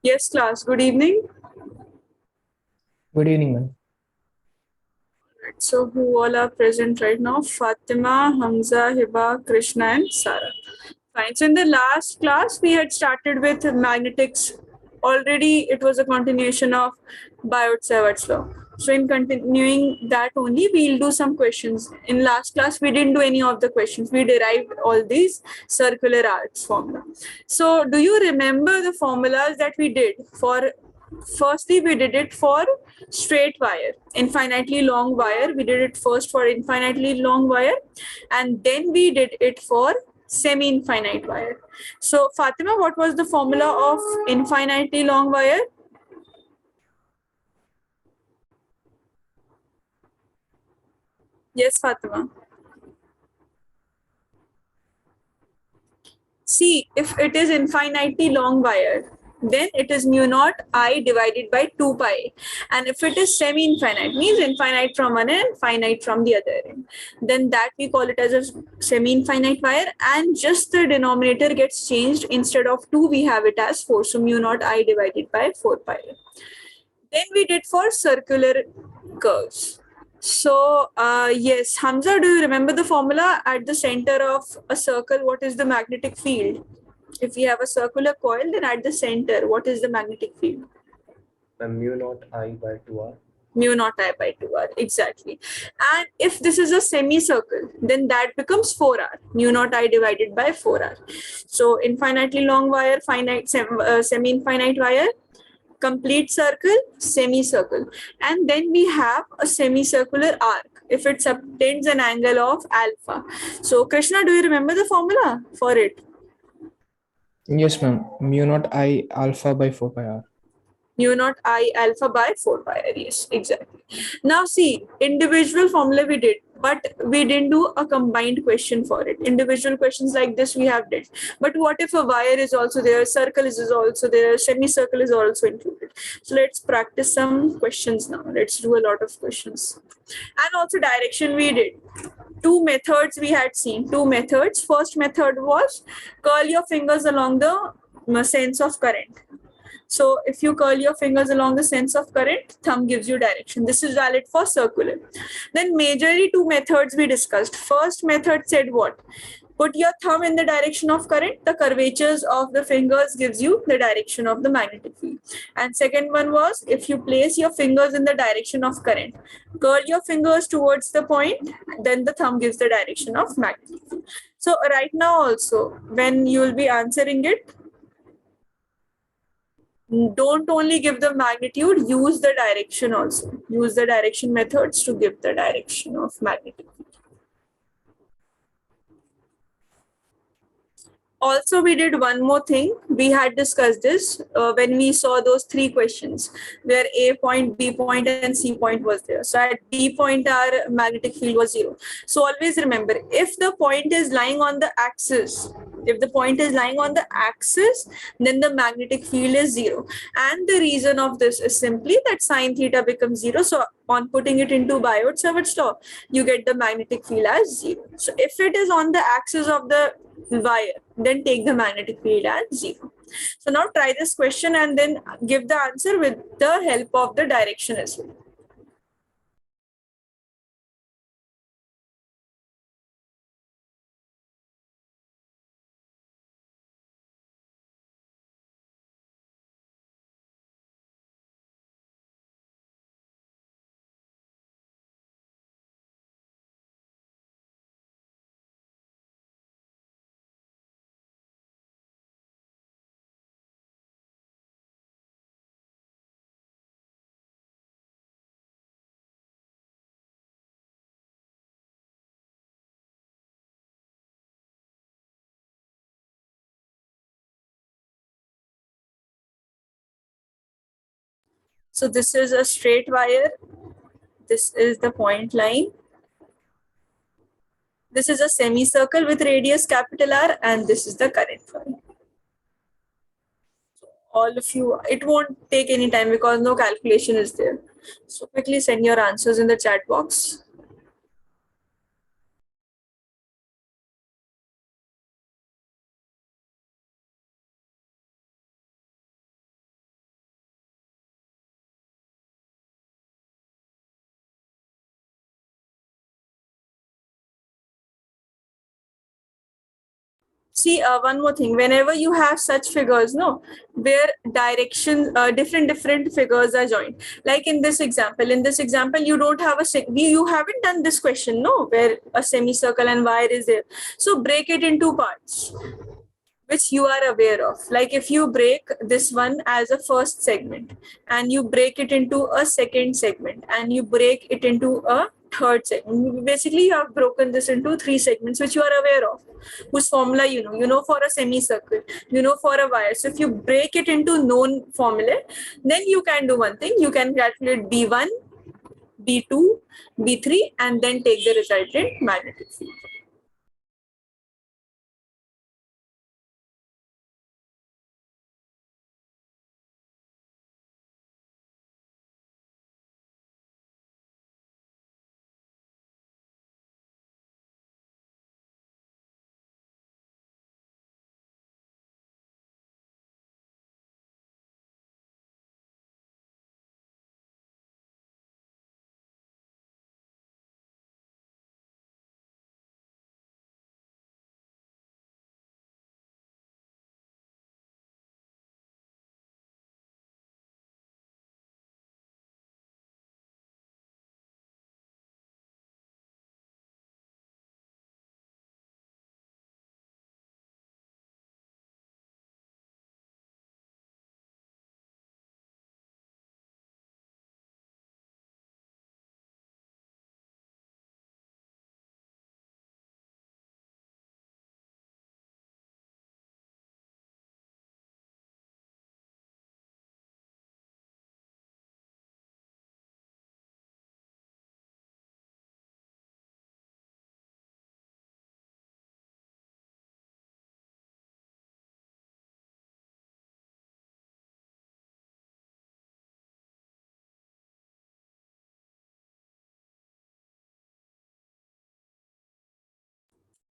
Yes, class. Good evening. Good evening, ma'am. So, who all are present right now? Fatima, Hamza, Hiba, Krishna, and Sarah. Fine. So, in the last class, we had started with magnetics. Already, it was a continuation of Biot-Savart's law. So, in continuing that only, we'll do some questions. In last class, we didn't do any of the questions. We derived all these circular arcs formula. So, do you remember the formulas that we did for? Firstly, we did it for straight wire, infinitely long wire. We did it first for infinitely long wire, and then we did it for semi-infinite wire. So, Fatima, what was the formula of infinitely long wire? Yes, Fatima. See, if it is infinitely long wire, then it is mu naught I divided by 2 pi. And if it is semi-infinite, means infinite from one end, finite from the other end, then that we call it as a semi-infinite wire, and just the denominator gets changed. Instead of 2, we have it as 4. So mu naught I divided by 4 pi. Then we did for circular curves. So, yes, Hamza, do you remember the formula at the center of a circle? What is the magnetic field? If we have a circular coil, then at the center, what is the magnetic field? Mu naught I by 2R. Mu naught I by 2R, exactly. And if this is a semicircle, then that becomes 4R, mu naught I divided by 4R. So, infinitely long wire, semi-infinite wire, complete circle, semicircle, and then we have a semicircular arc if it subtends an angle of alpha. So, Krishna, do you remember the formula for it? Yes, ma'am. Mu naught I alpha by 4 pi R. Mu naught I alpha by 4 pi r. Yes, exactly. Now see, individual formula we did, but we didn't do a combined question for it. Individual questions like this we have did, but what if a wire is also there, circle is also there, semicircle is also included. So let's practice some questions now. Let's do a lot of questions. And also direction we did. Two methods we had seen. Two methods. First method was curl your fingers along the sense of current. So if you curl your fingers along the sense of current, thumb gives you direction. This is valid for circular. Then majorly two methods we discussed. First method said what? Put your thumb in the direction of current, the curvatures of the fingers gives you the direction of the magnetic field. And second one was, if you place your fingers in the direction of current, curl your fingers towards the point, then the thumb gives the direction of magnetic field. So right now also, when you will be answering it, don't only give the magnitude, use the direction also. Use the direction methods to give the direction of magnitude. Also, we did one more thing. We had discussed this when we saw those three questions where A point, B point, and C point was there. So at B point, our magnetic field was 0. So always remember, if the point is lying on the axis, if the point is lying on the axis, then the magnetic field is 0. And the reason of this is simply that sine theta becomes 0. So on putting it into Biot-Savart's law, you get the magnetic field as 0. So if it is on the axis of the wire, then take the magnetic field as 0. So now try this question and then give the answer with the help of the direction as well. So this is a straight wire. This is the point line. This is a semicircle with radius capital R, and this is the current line. All of you, it won't take any time because no calculation is there. So quickly send your answers in the chat box. See, one more thing. Whenever you have such figures, no, where direction, different figures are joined. Like in this example, you don't have you haven't done this question, no, where a semicircle and wire is there. So break it into parts, which you are aware of. Like if you break this one as a first segment, and you break it into a second segment, and you break it into a third segment. Basically, you have broken this into three segments, which you are aware of, whose formula you know for a semicircle, you know for a wire. So if you break it into known formula, then you can do one thing. You can calculate B1, B2, B3, and then take the resultant magnetic field.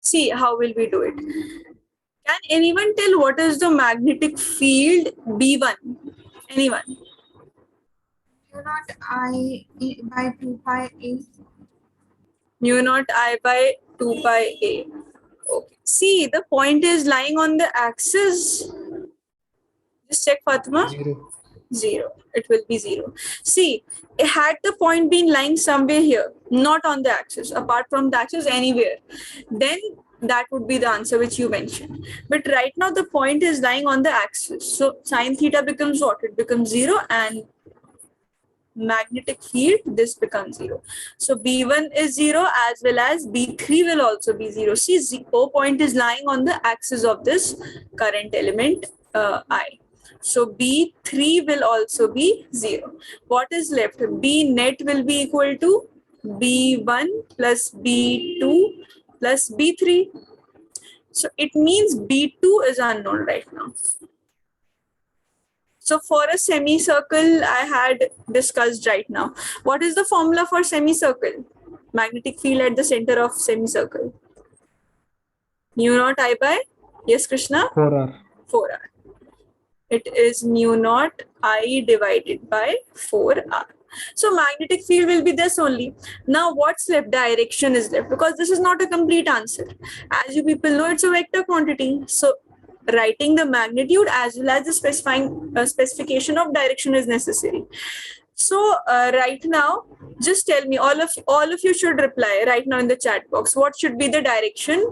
See, how will we do it? Can anyone tell what is the magnetic field B1? Anyone? Mu naught I by 2 pi A. Mu naught I by 2 pi A. Okay. See, the point is lying on the axis. Just check, Fatima. 0. 0. It will be 0. See, had the point been lying somewhere here, not on the axis, apart from the axis, anywhere, then that would be the answer which you mentioned. But right now the point is lying on the axis. So sine theta becomes what? It becomes 0, and magnetic field, this becomes 0. So B1 is 0, as well as B3 will also be 0. See, 0 point is lying on the axis of this current element I. So B3 will also be 0. What is left? B net will be equal to B1 plus B2 plus B3. So it means B2 is unknown right now. So for a semicircle, I had discussed right now. What is the formula for semicircle? Magnetic field at the center of semicircle. Mu naught I by, yes, Krishna? 4R. 4R. It is mu naught I divided by 4R. So magnetic field will be this only. Now what's left? Direction is left, because this is not a complete answer. As you people know, it's a vector quantity. So writing the magnitude as well as the specification of direction is necessary. So right now, just tell me, all of you should reply right now in the chat box. What should be the direction?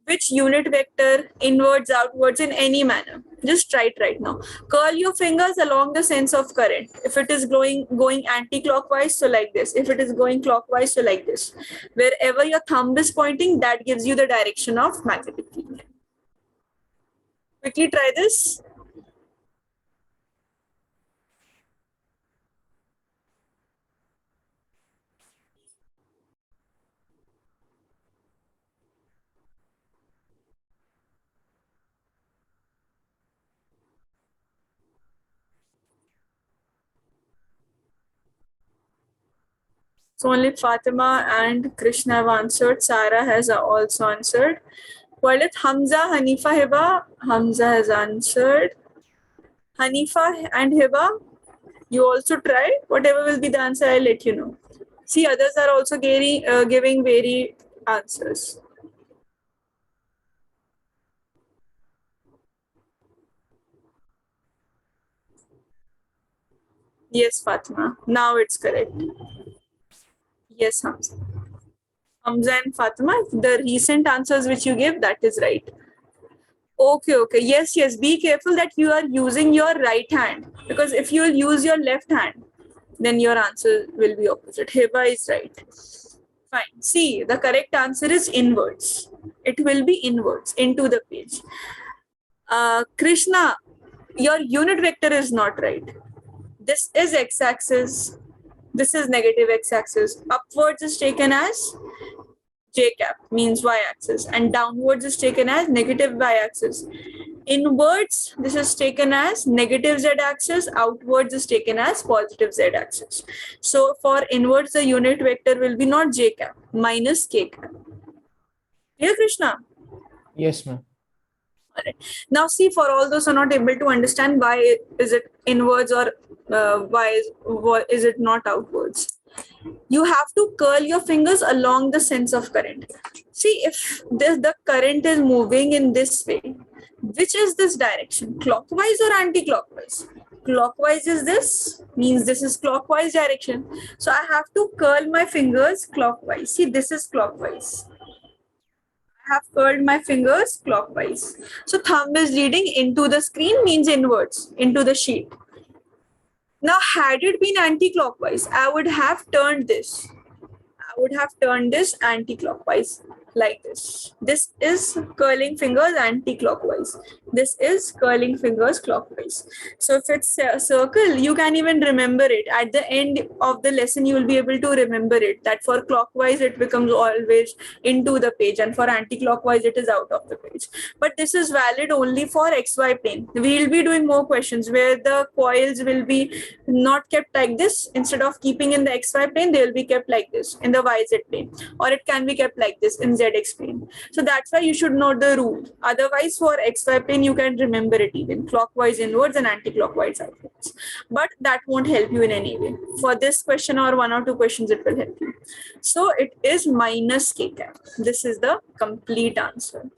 Which unit vector, inwards, outwards, in any manner? Just try it right now. Curl your fingers along the sense of current. If it is going anti-clockwise, so like this. If it is going clockwise, so like this. Wherever your thumb is pointing, that gives you the direction of magnetic field. Quickly try this. So only Fatima and Krishna have answered. Sarah has also answered. What is Hamza, Hanifa, Hiba? Hamza has answered. Hanifa and Hiba, you also try. Whatever will be the answer, I'll let you know. See, others are also giving varied answers. Yes, Fatima. Now it's correct. Yes, Hamza. Hamza and Fatima, the recent answers which you gave, that is right. Okay, okay. Yes, yes. Be careful that you are using your right hand, because if you will use your left hand, then your answer will be opposite. Hiba is right. Fine. See, the correct answer is inwards. It will be inwards into the page. Krishna, your unit vector is not right. This is x-axis. This is negative x-axis. Upwards is taken as j cap, means y-axis, and downwards is taken as negative y-axis. Inwards, this is taken as negative z-axis. Outwards is taken as positive z-axis. So for inwards, the unit vector will be not j cap, minus k cap. Clear, Krishna? Yes, ma'am. Alright. Now see, for all those who are not able to understand why is it inwards or why is it not outwards, you have to curl your fingers along the sense of current. See, if the current is moving in this way, which is this direction, clockwise or anti-clockwise? Clockwise is this, means this is clockwise direction. So I have to curl my fingers clockwise. See, this is clockwise. I have curled my fingers clockwise. So thumb is leading into the screen, means inwards, into the sheet. Now, had it been anti-clockwise, I would have turned this. I would have turned this anti-clockwise like this. This is curling fingers anti-clockwise. This is curling fingers clockwise. So if it's a circle, you can even remember it. At the end of the lesson, you will be able to remember it, that for clockwise, it becomes always into the page, and for anti-clockwise, it is out of the page. But this is valid only for XY plane. We will be doing more questions where the coils will be not kept like this. Instead of keeping in the XY plane, they will be kept like this in the YZ plane, or it can be kept like this in ZX plane. So that's why you should know the rule. Otherwise, for XY plane, you can remember it even clockwise inwards and anti-clockwise outwards. But that won't help you in any way. For this question or one or two questions, it will help you. So it is minus k cap. This is the complete answer.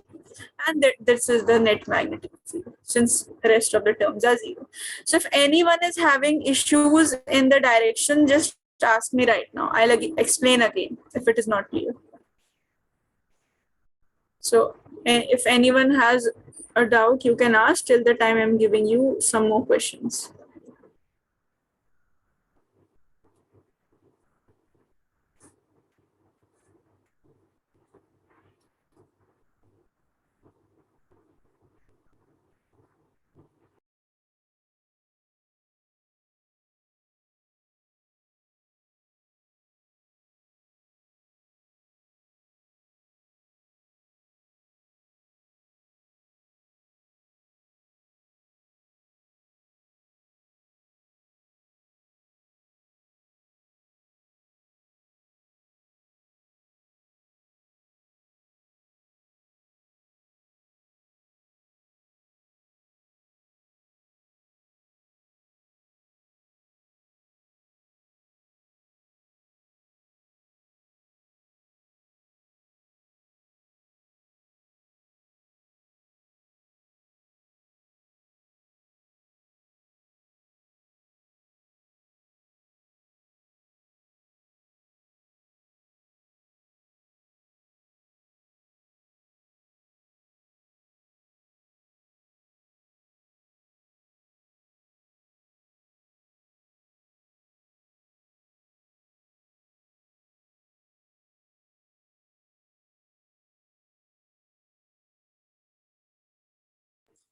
And this is the net magnetic field, since the rest of the terms are zero. So if anyone is having issues in the direction, just ask me right now. I'll explain again if it is not clear. So if anyone has a doubt, you can ask till the time I'm giving you some more questions.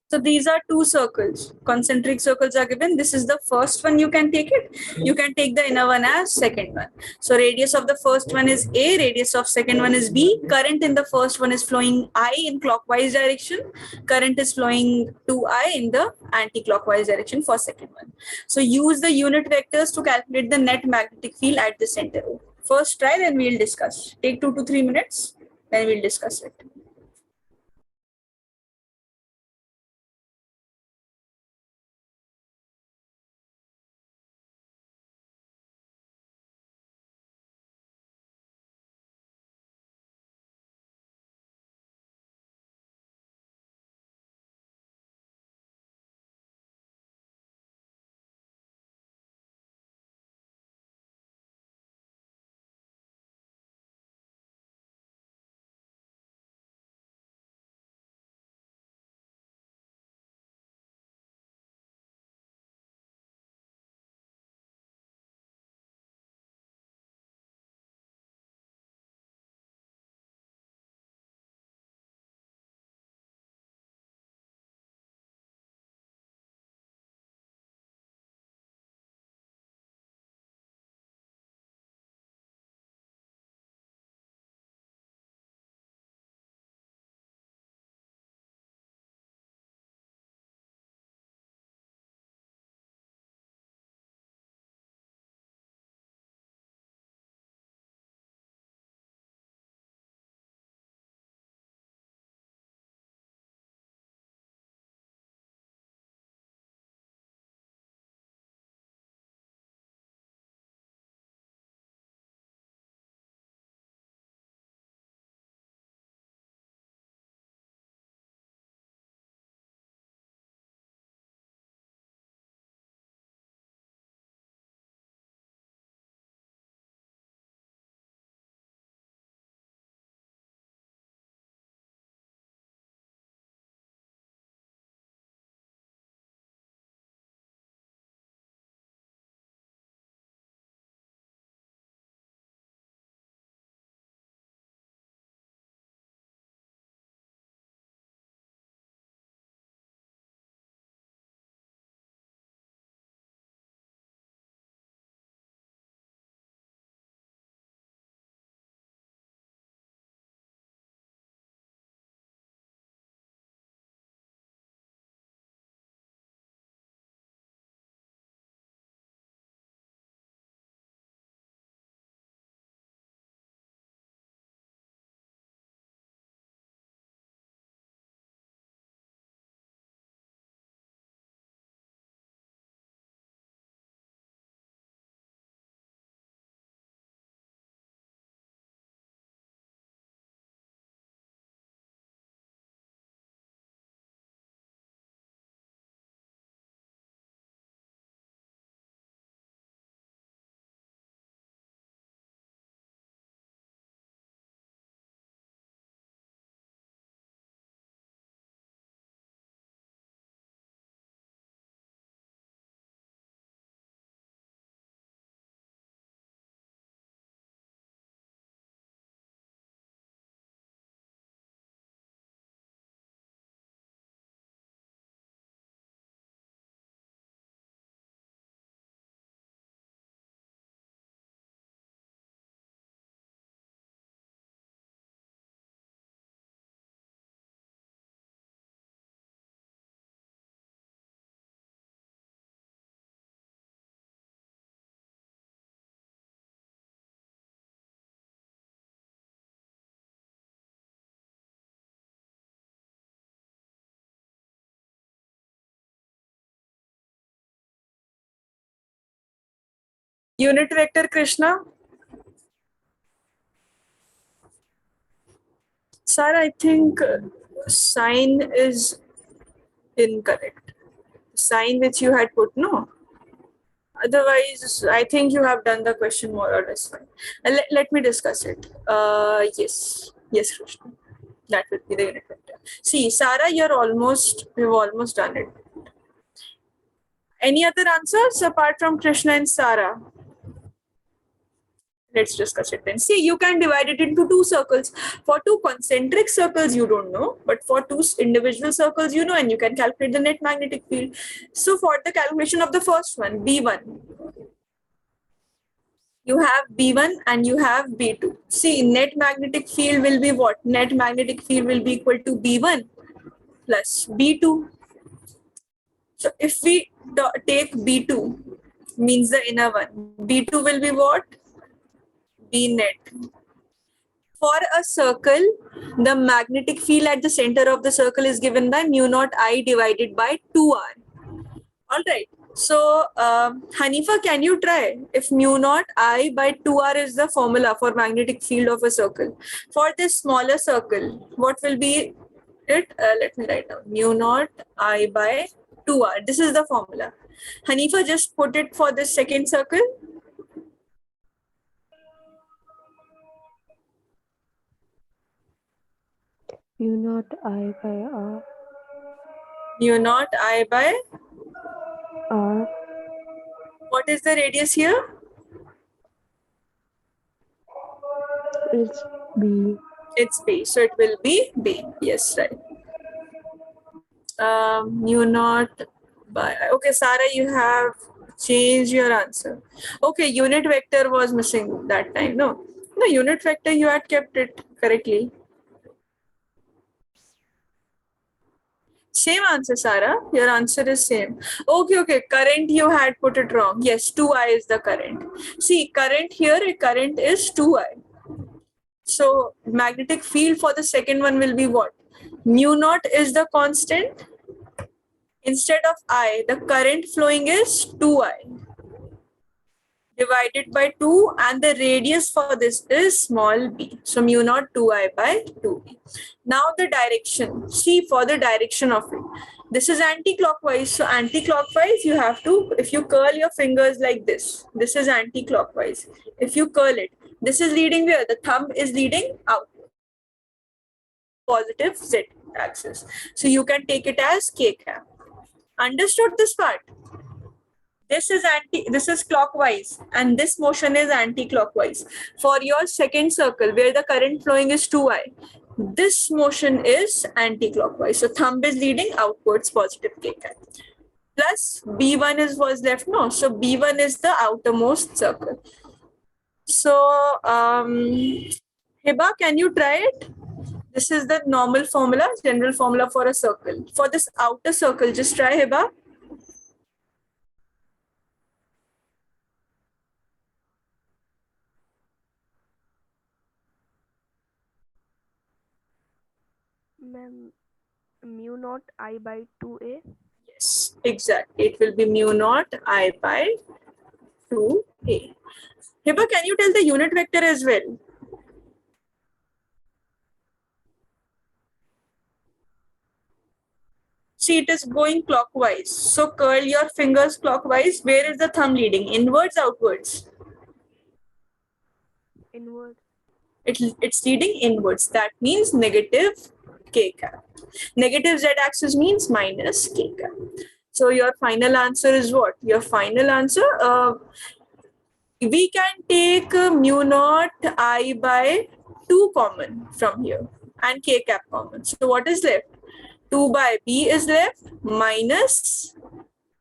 So these are two circles. Concentric circles are given. This is the first one. You can take it. You can take the inner one as second one. So radius of the first one is A. Radius of second one is B. Current in the first one is flowing I in clockwise direction. Current is flowing to I in the anti-clockwise direction for second one. So use the unit vectors to calculate the net magnetic field at the center. First try, then we'll discuss. Take 2 to 3 minutes, then we'll discuss it. Unit vector, Krishna? Sir, I think sign is incorrect. Sign which you had put, no? Otherwise, I think you have done the question more or less fine. Let me discuss it. Yes, Krishna. That will be the unit vector. See, Sarah, we've almost done it. Any other answers apart from Krishna and Sarah? Let's discuss it then. See, you can divide it into two circles. For two concentric circles, you don't know, but for two individual circles, you know, and you can calculate the net magnetic field. So for the calculation of the first one, B1, you have B1 and you have B2. See, net magnetic field will be what? Net magnetic field will be equal to B1 plus B2. So if we take B2, means the inner one, B2 will be what? B net. For a circle, the magnetic field at the center of the circle is given by mu naught I divided by 2R. All right. So, Hanifa, can you try? If mu naught I by 2R is the formula for magnetic field of a circle. For this smaller circle, what will be it? Let me write down. Mu naught I by 2R. This is the formula. Hanifa, just put it for this second circle. mu naught I by R. Mu naught I by R. what is the radius here? It's B. It's B. So it will be B. Yes, right. Mu naught by, okay, Sarah, you have changed your answer. Okay, unit vector was missing that time. No, unit vector, you had kept it correctly. Same answer, Sarah. Your answer is same. Okay. Current, you had put it wrong. Yes, 2I is the current. See, current here, current is 2I. So magnetic field for the second one will be what? Mu naught is the constant. Instead of I, the current flowing is 2I divided by 2, and the radius for this is small b. So mu naught 2I by 2b. Now the direction. See, for the direction of it. This is anti-clockwise. So anti-clockwise, you have to, if you curl your fingers like this is anti-clockwise. If you curl it, this is leading where? The thumb is leading out. Positive z axis. So you can take it as k cap. Understood this part? This is clockwise, and this motion is anti-clockwise. For your second circle, where the current flowing is 2I, this motion is anti-clockwise. So thumb is leading outwards, positive k cap. Plus B1 was left, no. So B1 is the outermost circle. So Hiba, can you try it? This is the normal formula, general formula for a circle. For this outer circle, just try, Hiba. Ma'am, mu naught I by 2A. Yes, exactly. It will be mu naught I by 2A. Hiba, can you tell the unit vector as well? See, it is going clockwise. So curl your fingers clockwise. Where is the thumb leading? Inwards, outwards? Inward. It's leading inwards. That means negative k cap. Negative z axis means minus k cap. So your final answer is what? Your final answer, we can take mu naught I by 2 common from here and k cap common. So what is left? 2 by b is left minus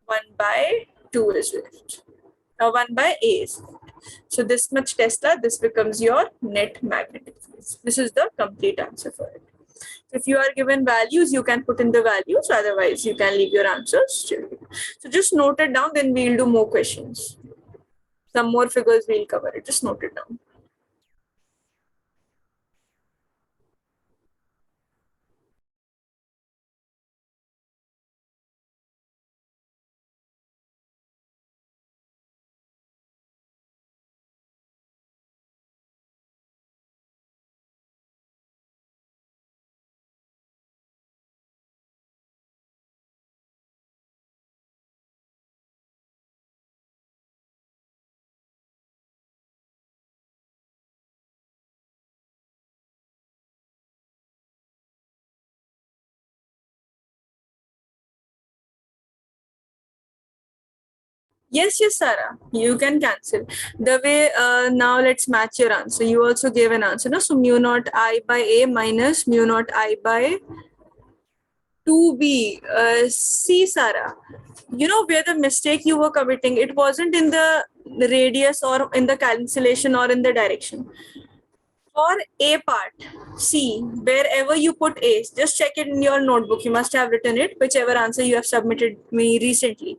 1 by 2 is left. 1 by a is left. So this much Tesla, this becomes your net magnetic field. This is the complete answer for it. If you are given values, you can put in the values. Otherwise, you can leave your answers. So just note it down, then we'll do more questions. Some more figures we'll cover it. Just note it down. Yes, yes, Sarah. You can cancel. The way now let's match your answer. You also gave an answer, no? So mu naught I by A minus mu naught I by 2B. See, Sarah, you know where the mistake you were committing? It wasn't in the radius or in the cancellation or in the direction. For A part, C, wherever you put A, just check it in your notebook. You must have written it, whichever answer you have submitted me recently.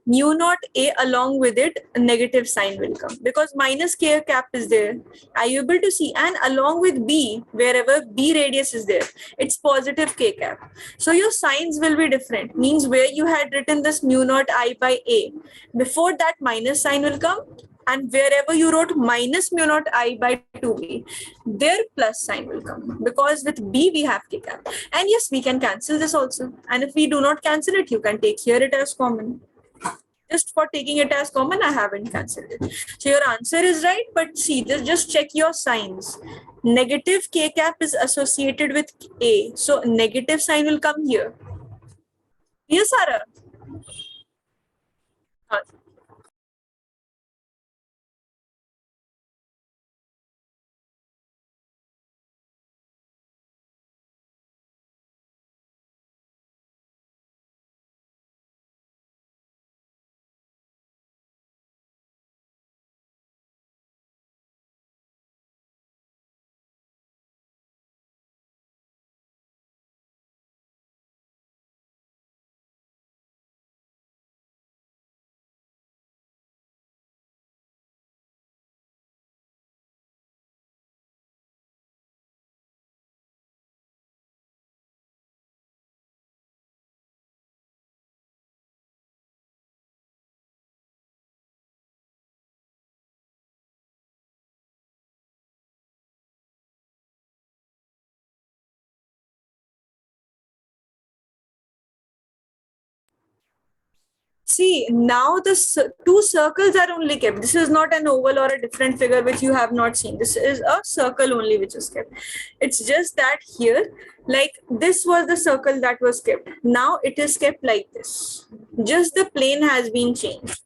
Mu naught A along with it, a negative sign will come because minus K cap is there. Are you able to see? And along with B, wherever B radius is there, it's positive K cap. So your signs will be different. Means where you had written this mu naught I by A, before that minus sign will come, and wherever you wrote minus mu naught I by 2B, their plus sign will come because with B we have K cap. And yes, we can cancel this also. And if we do not cancel it, you can take here it as common. Just for taking it as common, I haven't cancelled it. So your answer is right, but see, just check your signs. Negative K cap is associated with A. So negative sign will come here. Yes, Sarah? See, now the two circles are only kept. This is not an oval or a different figure which you have not seen. This is a circle only which is kept. It's just that here, like this was the circle that was kept. Now it is kept like this. Just the plane has been changed.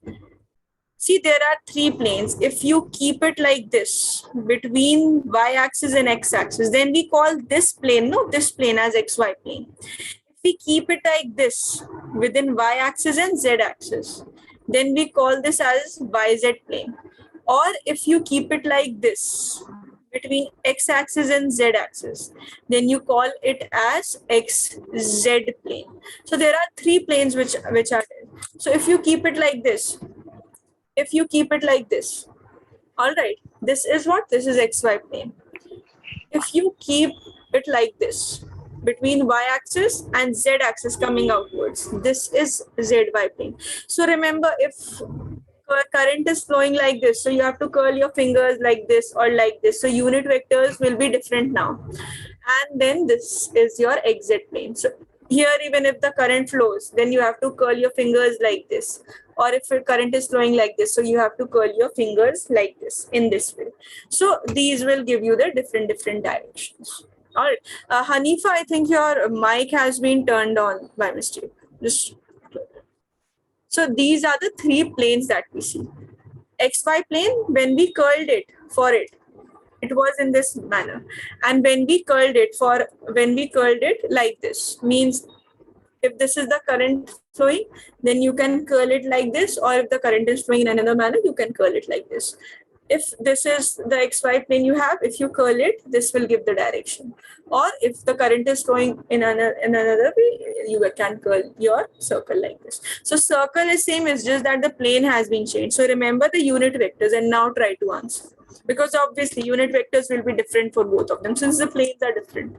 See, there are three planes. If you keep it like this between y-axis and x-axis, then we call this plane, no, this plane as xy plane. If we keep it like this within y-axis and z-axis, then we call this as yz plane. Or if you keep it like this between x-axis and z-axis, then you call it as xz plane. So there are three planes which are there. So if you keep it like this, if you keep it like this, all right, this is what? This is xy plane. If you keep it like this, between y-axis and z-axis coming outwards, this is zy plane. So remember, if current is flowing like this, so you have to curl your fingers like this or like this. So unit vectors will be different now. And then this is your exit plane. So here, even if the current flows, then you have to curl your fingers like this. Or if the current is flowing like this, so you have to curl your fingers like this, in this way. So these will give you the different directions. All right. Hanifa, I think your mic has been turned on by mistake. Just so these are the three planes that we see. XY plane, when we curled it for it, it was in this manner. And when we curled it like this, means if this is the current flowing, then you can curl it like this, or if the current is flowing in another manner, you can curl it like this. If this is the xy plane you have, if you curl it, this will give the direction. Or if the current is flowing in another way, you can curl your circle like this. So circle is same, it's just that the plane has been changed. So remember the unit vectors and now try to answer. Because obviously unit vectors will be different for both of them since the planes are different.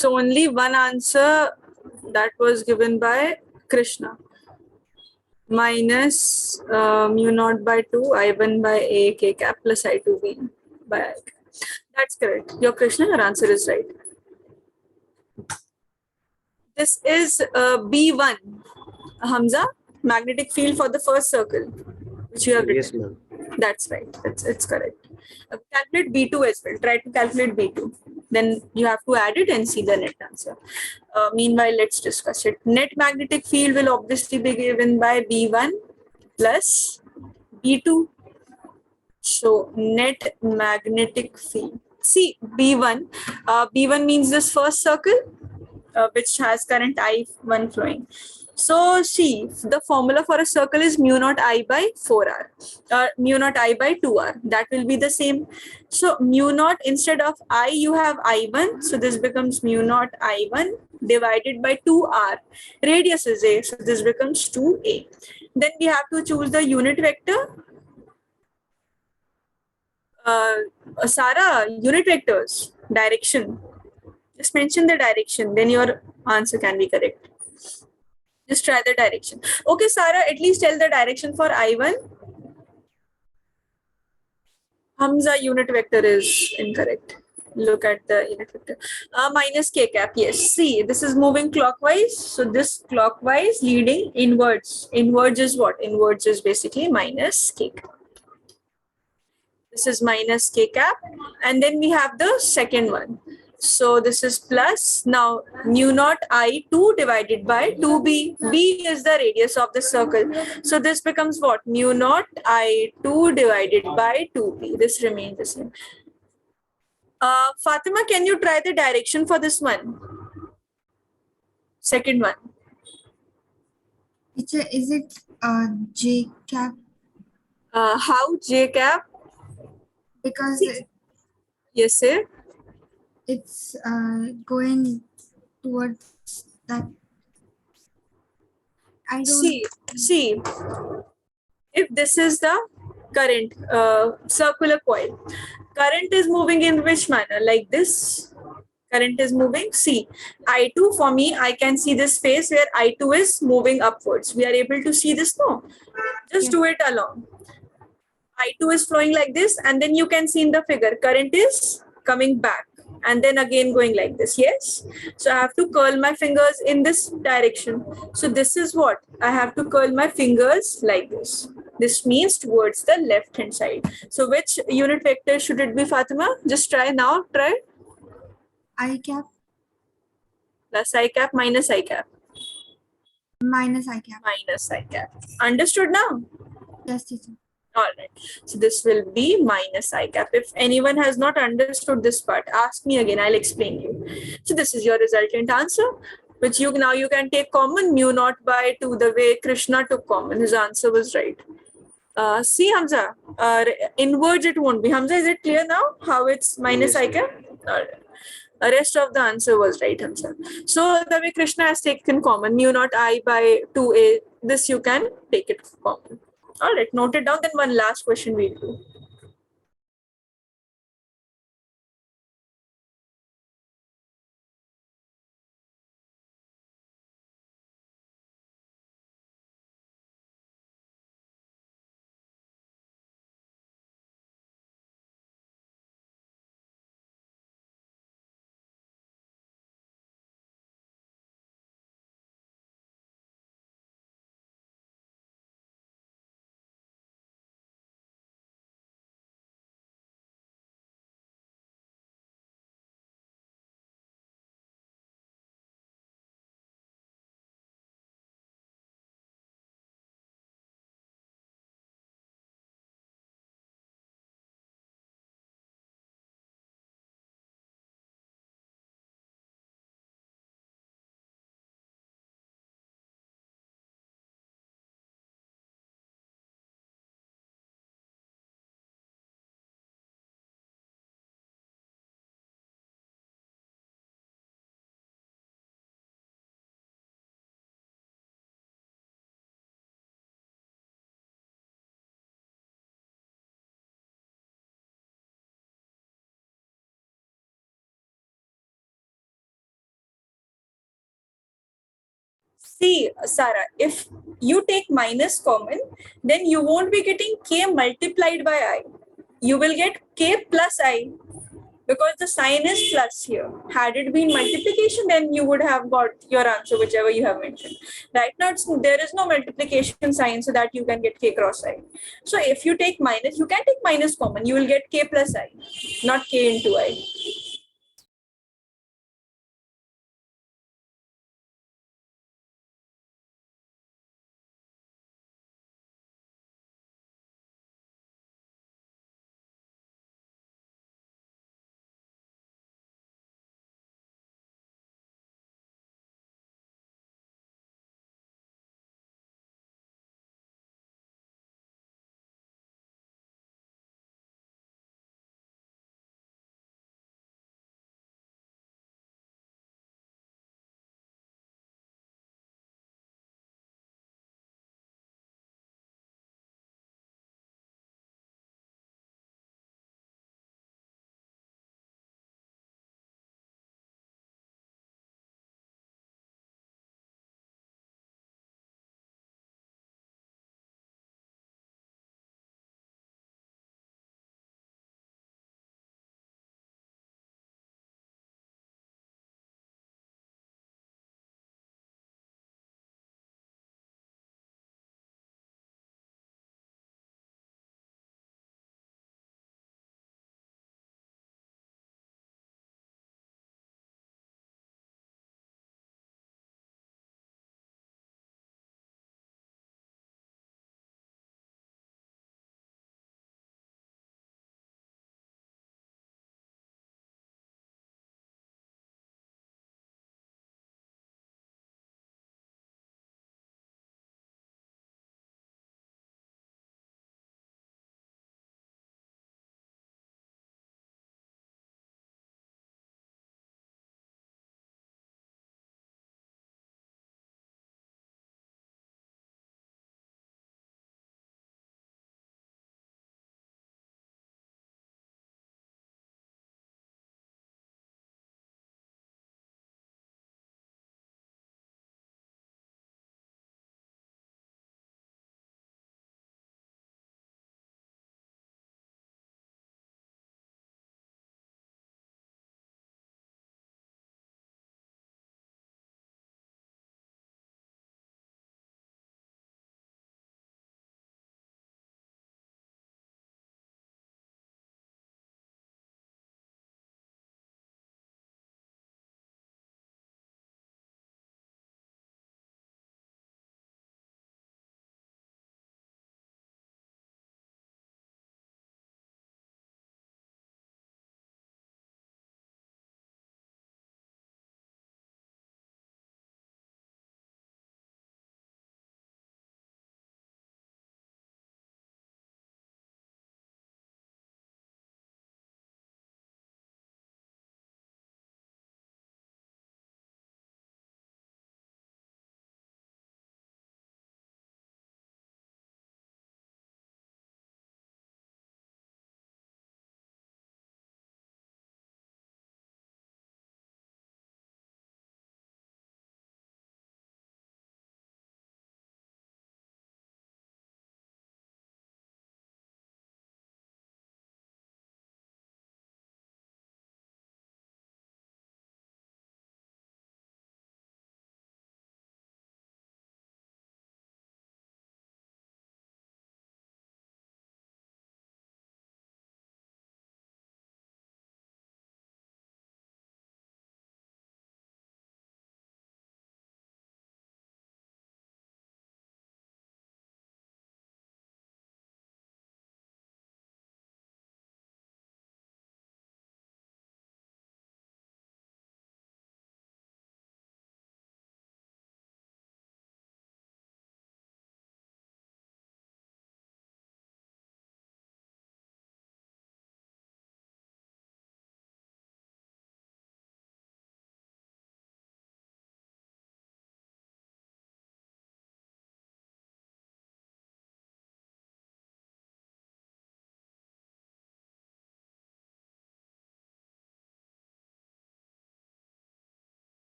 So only one answer that was given by Krishna. Minus mu naught by 2 I1 by A K cap plus I2 B by I. That's correct. Your Krishna, your answer is right. This is B1. Hamza, magnetic field for the first circle, which you have Yes, written. ma'am. That's right. It's correct. Calculate B2 as well. Try to calculate B2. Then you have to add it and see the net answer. Meanwhile, let's discuss it. Net magnetic field will obviously be given by B1 plus B2. So net magnetic field. See, B1. B1 means this first circle, which has current I1 flowing. So see, the formula for a circle is mu naught I by 4R, mu naught I by 2R. That will be the same. So mu naught, instead of I, you have I1. So this becomes mu naught I1 divided by 2R. Radius is A, so this becomes 2A. Then we have to choose the unit vector. Sarah, unit vectors, direction. Just mention the direction, then your answer can be correct. Just try the direction. Okay, Sarah, at least tell the direction for I1. Hamza, unit vector is incorrect. Look at the unit vector. Minus K cap, yes. See, this is moving clockwise. So this clockwise leading inwards. Inwards is what? Inwards is basically minus K cap. This is minus K cap. And then we have the second one. So this is plus. Now mu naught I2 divided by 2B. B is the radius of the circle. So this becomes what? Mu naught I2 divided by 2B. This remains the same. Fatima, can you try the direction for this one? Second one. Teacher, is it J cap? How J cap? Because Yes, sir. it's going towards that. I don't. See, if this is the current circular coil, current is moving in which manner? Like this. Current is moving. See, I2 for me, I can see this phase where I2 is moving upwards. We are able to see this now. Just do it along. I2 is flowing like this, and then you can see in the figure, current is coming back and then again going like this. Yes. So I have to curl my fingers in this direction. So this is what I have to curl my fingers like this. This means towards the left hand side. So which unit vector should it be, Fatima? Just try now. Try. I cap Plus I cap minus I cap. minus I cap. Minus I cap. Understood now? Yes, teacher. All right. So this will be minus I cap. If anyone has not understood this part, ask me again. I'll explain you. So this is your resultant answer, which you can take common mu naught by 2 the way Krishna took common. His answer was right. See, Hamza, inwards it won't be. Hamza, is it clear now how it's minus Yes, I cap? All right. The rest of the answer was right, Hamza. So the way Krishna has taken common, mu naught I by 2A, this you can take it common. All right, note it down. Then one last question we'll do. See, Sarah, if you take minus common, then you won't be getting k multiplied by I. You will get k plus I because the sign is plus here. Had it been multiplication, then you would have got your answer, whichever you have mentioned. Right now, there is no multiplication sign so that you can get k cross I. So if you take minus, you can take minus common. You will get k plus I, not k into I.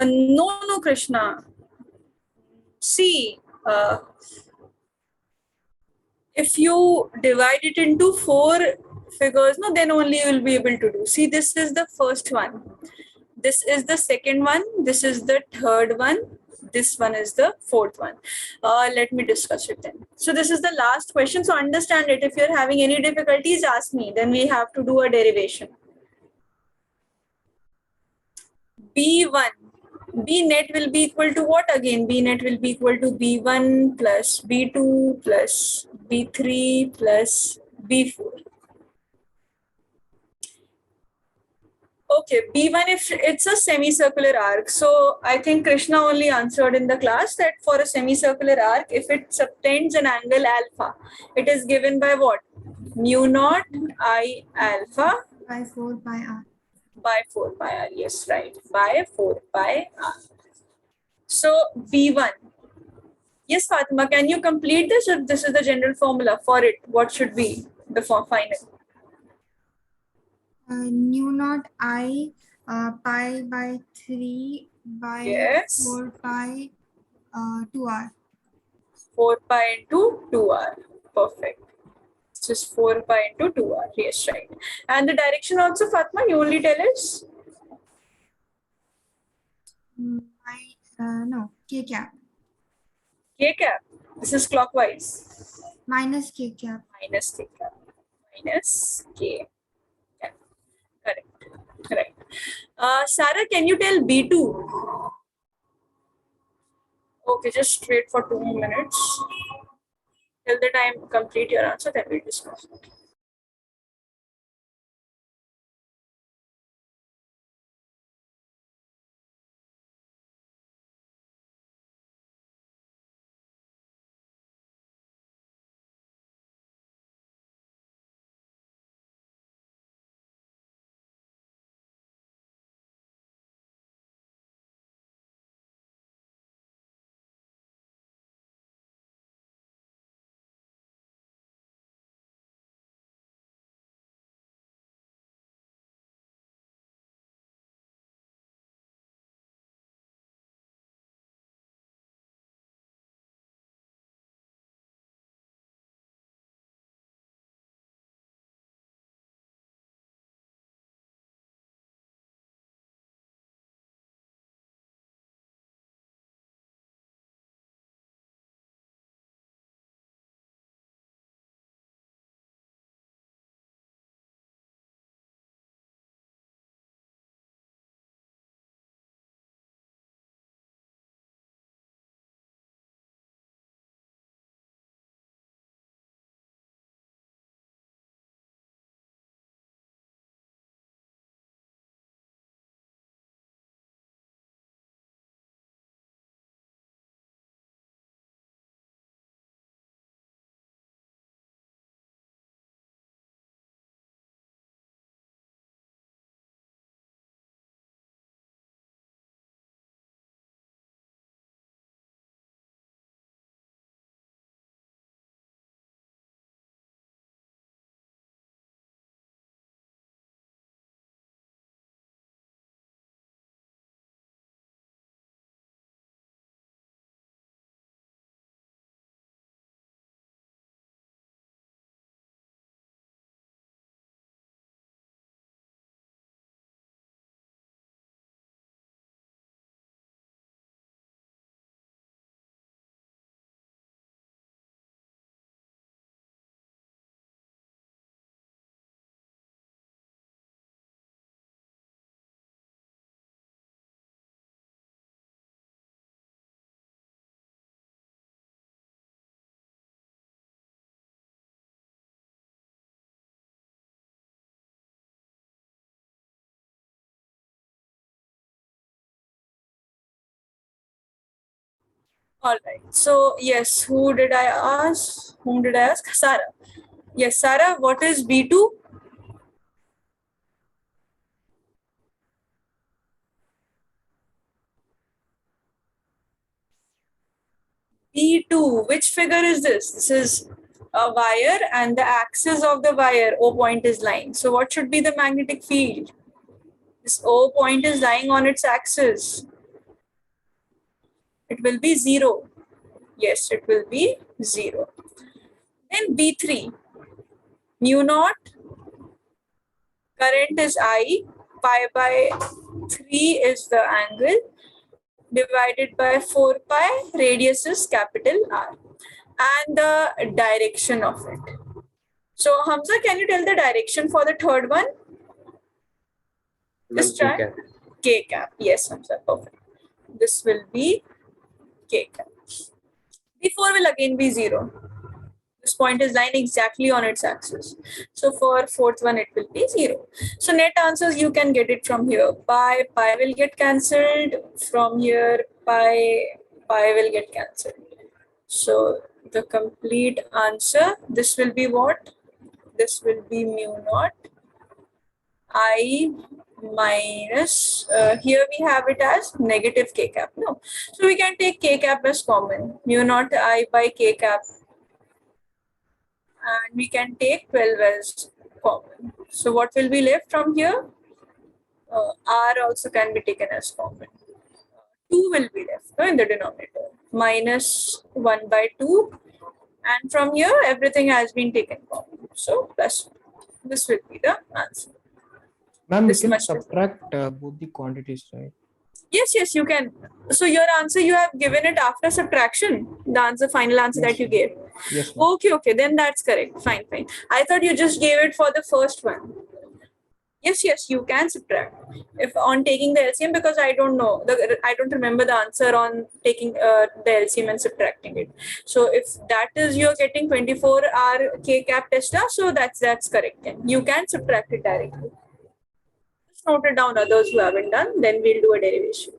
No, Krishna. See, if you divide it into 4 figures, no, then only you will be able to do. See, this is the first one. This is the second one. This is the third one. This one is the fourth one. Let me discuss it then. So this is the last question. So understand it. If you're having any difficulties, ask me. Then we have to do a derivation. B1. B net will be equal to what again? B net will be equal to B1 plus B2 plus B3 plus B4. Okay, B1 if it's a semicircular arc. So I think Krishna only answered in the class that for a semicircular arc, if it subtends an angle alpha, it is given by what? Mu naught I alpha by 4 pi r. by 4 pi r. Yes, right. By 4 pi r. So B1. Yes, Fatima, can you complete this? Or this is the general formula for it. What should be the final? Nu naught I pi by 3 by Yes. 4 pi 2r. 4 pi into 2r. Perfect. This is 4 pi into 2r. Yes, right. And the direction also, Fatma, you only tell us? No, k cap. K cap. This is clockwise. Minus k cap. Minus k cap. Minus k cap. Correct. Correct. Sarah, can you tell B2? Okay, just wait for 2 minutes. Till the time complete your answer, then we'll discuss it. All right. So yes, who did I ask? Whom did I ask? Sarah. Yes, Sarah, what is B2? B2. Which figure is this? This is a wire and the axis of the wire, O point is lying. So what should be the magnetic field? This O point is lying on its axis. It will be 0. Yes, it will be 0. Then B3, mu naught, current is I, pi by 3 is the angle, divided by 4 pi, radius is capital R, and the direction of it. So Hamza, can you tell the direction for the third one? Just try. K cap. Yes, Hamza, perfect. This will be K cap. B4 will again be 0. This point is lying exactly on its axis. So for fourth one, it will be 0. So net answers, you can get it from here. Pi will get cancelled. From here, pi will get cancelled. So the complete answer, this will be what? This will be mu naught I minus, here we have it as negative K cap. No. So we can take K cap as common. Mu naught I by K cap. And we can take 12 as common. So what will be left from here? R also can be taken as common. 2 will be left in the denominator. Minus 1 by 2. And from here, everything has been taken common. So plus 1. This will be the answer. Ma'am, we This can much. subtract both the quantities, right? Yes, you can. So your answer, you have given it after subtraction. The answer, final answer Yes, that you ma'am. gave. Yes, ma'am. Okay. Then that's correct. Fine. I thought you just gave it for the first one. Yes, you can subtract if on taking the LCM, because I don't know I don't remember the answer on taking the LCM and subtracting it. So if that is you're getting 24 R K cap Tesla, so that's correct. Then you can subtract it directly. Just note it down. Others who haven't done, then we'll do a derivation.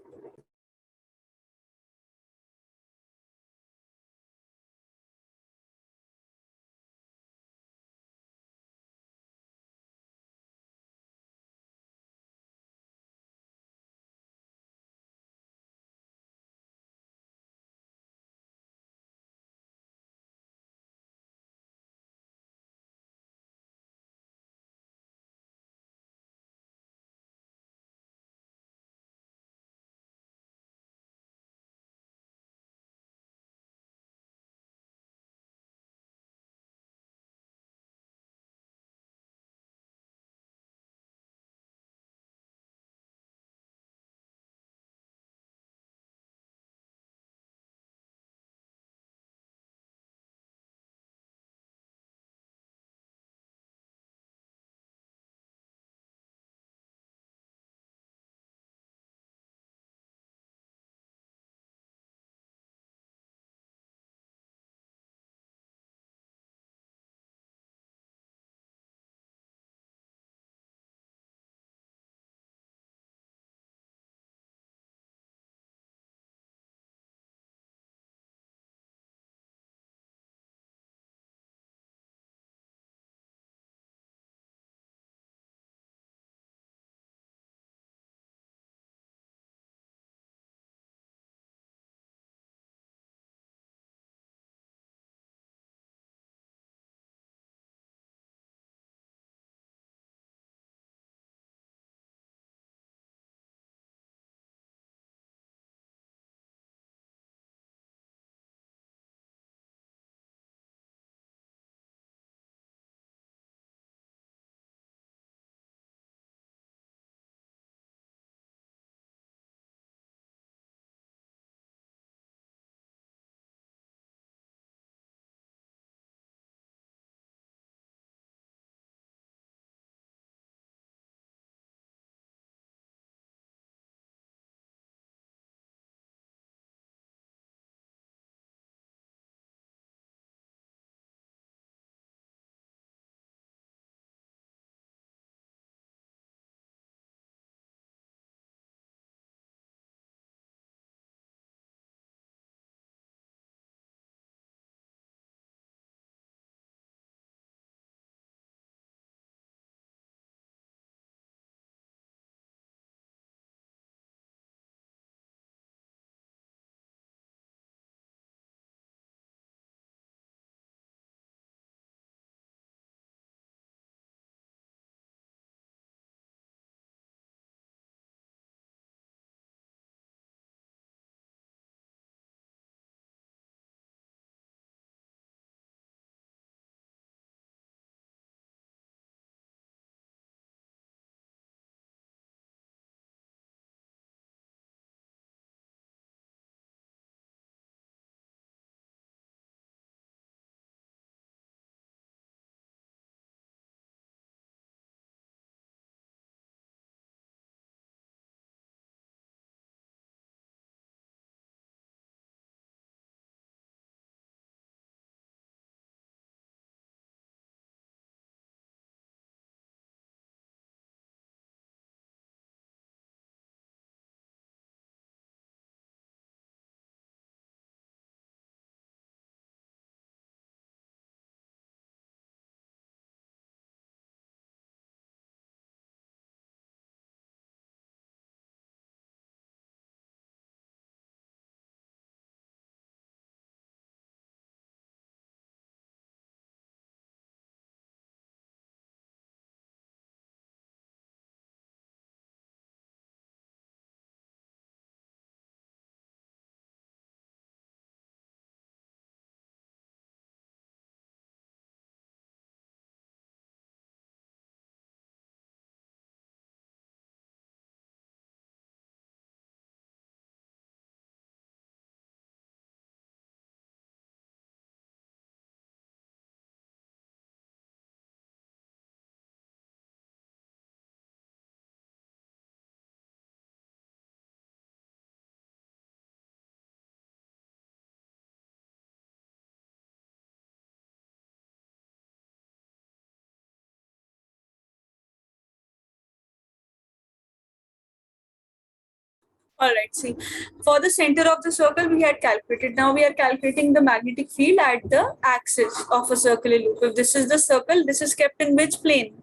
All right, see, for the center of the circle, we had calculated. Now we are calculating the magnetic field at the axis of a circular loop. If this is the circle, this is kept in which plane?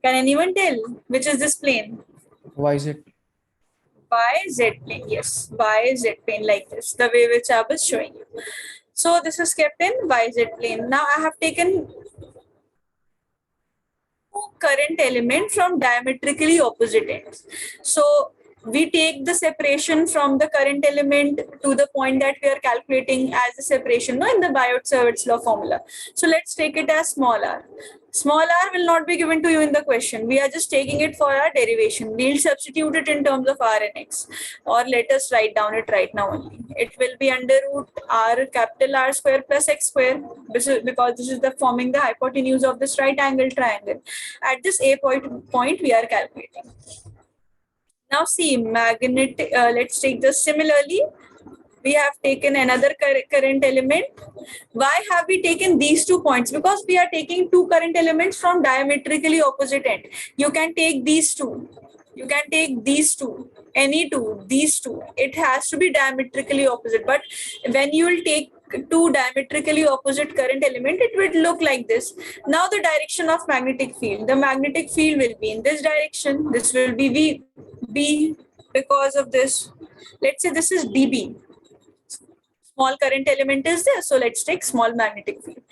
Can anyone tell which is this plane? YZ. YZ plane, yes, YZ plane, like this, the way which I was showing you. So this is kept in YZ plane. Now I have taken two current element from diametrically opposite ends. So we take the separation from the current element to the point that we are calculating as the separation, no, in the Biot-Savart's law formula. So let's take it as small r. Small r will not be given to you in the question. We are just taking it for our derivation. We'll substitute it in terms of r and x, or let us write down it right now only. It will be under root r capital R square plus x square. This is because this is the forming the hypotenuse of this right angle triangle. At this a point we are calculating. Now see, magnetic, let's take this similarly. We have taken another current element. Why have we taken these 2 points? Because we are taking two current elements from diametrically opposite end. You can take these two. You can take these two, any two, these two. It has to be diametrically opposite. But when you will take two diametrically opposite current element, it will look like this. Now the direction of magnetic field. The magnetic field will be in this direction. This will be B because of this. Let's say this is dB. Small current element is there, so let's take small magnetic field.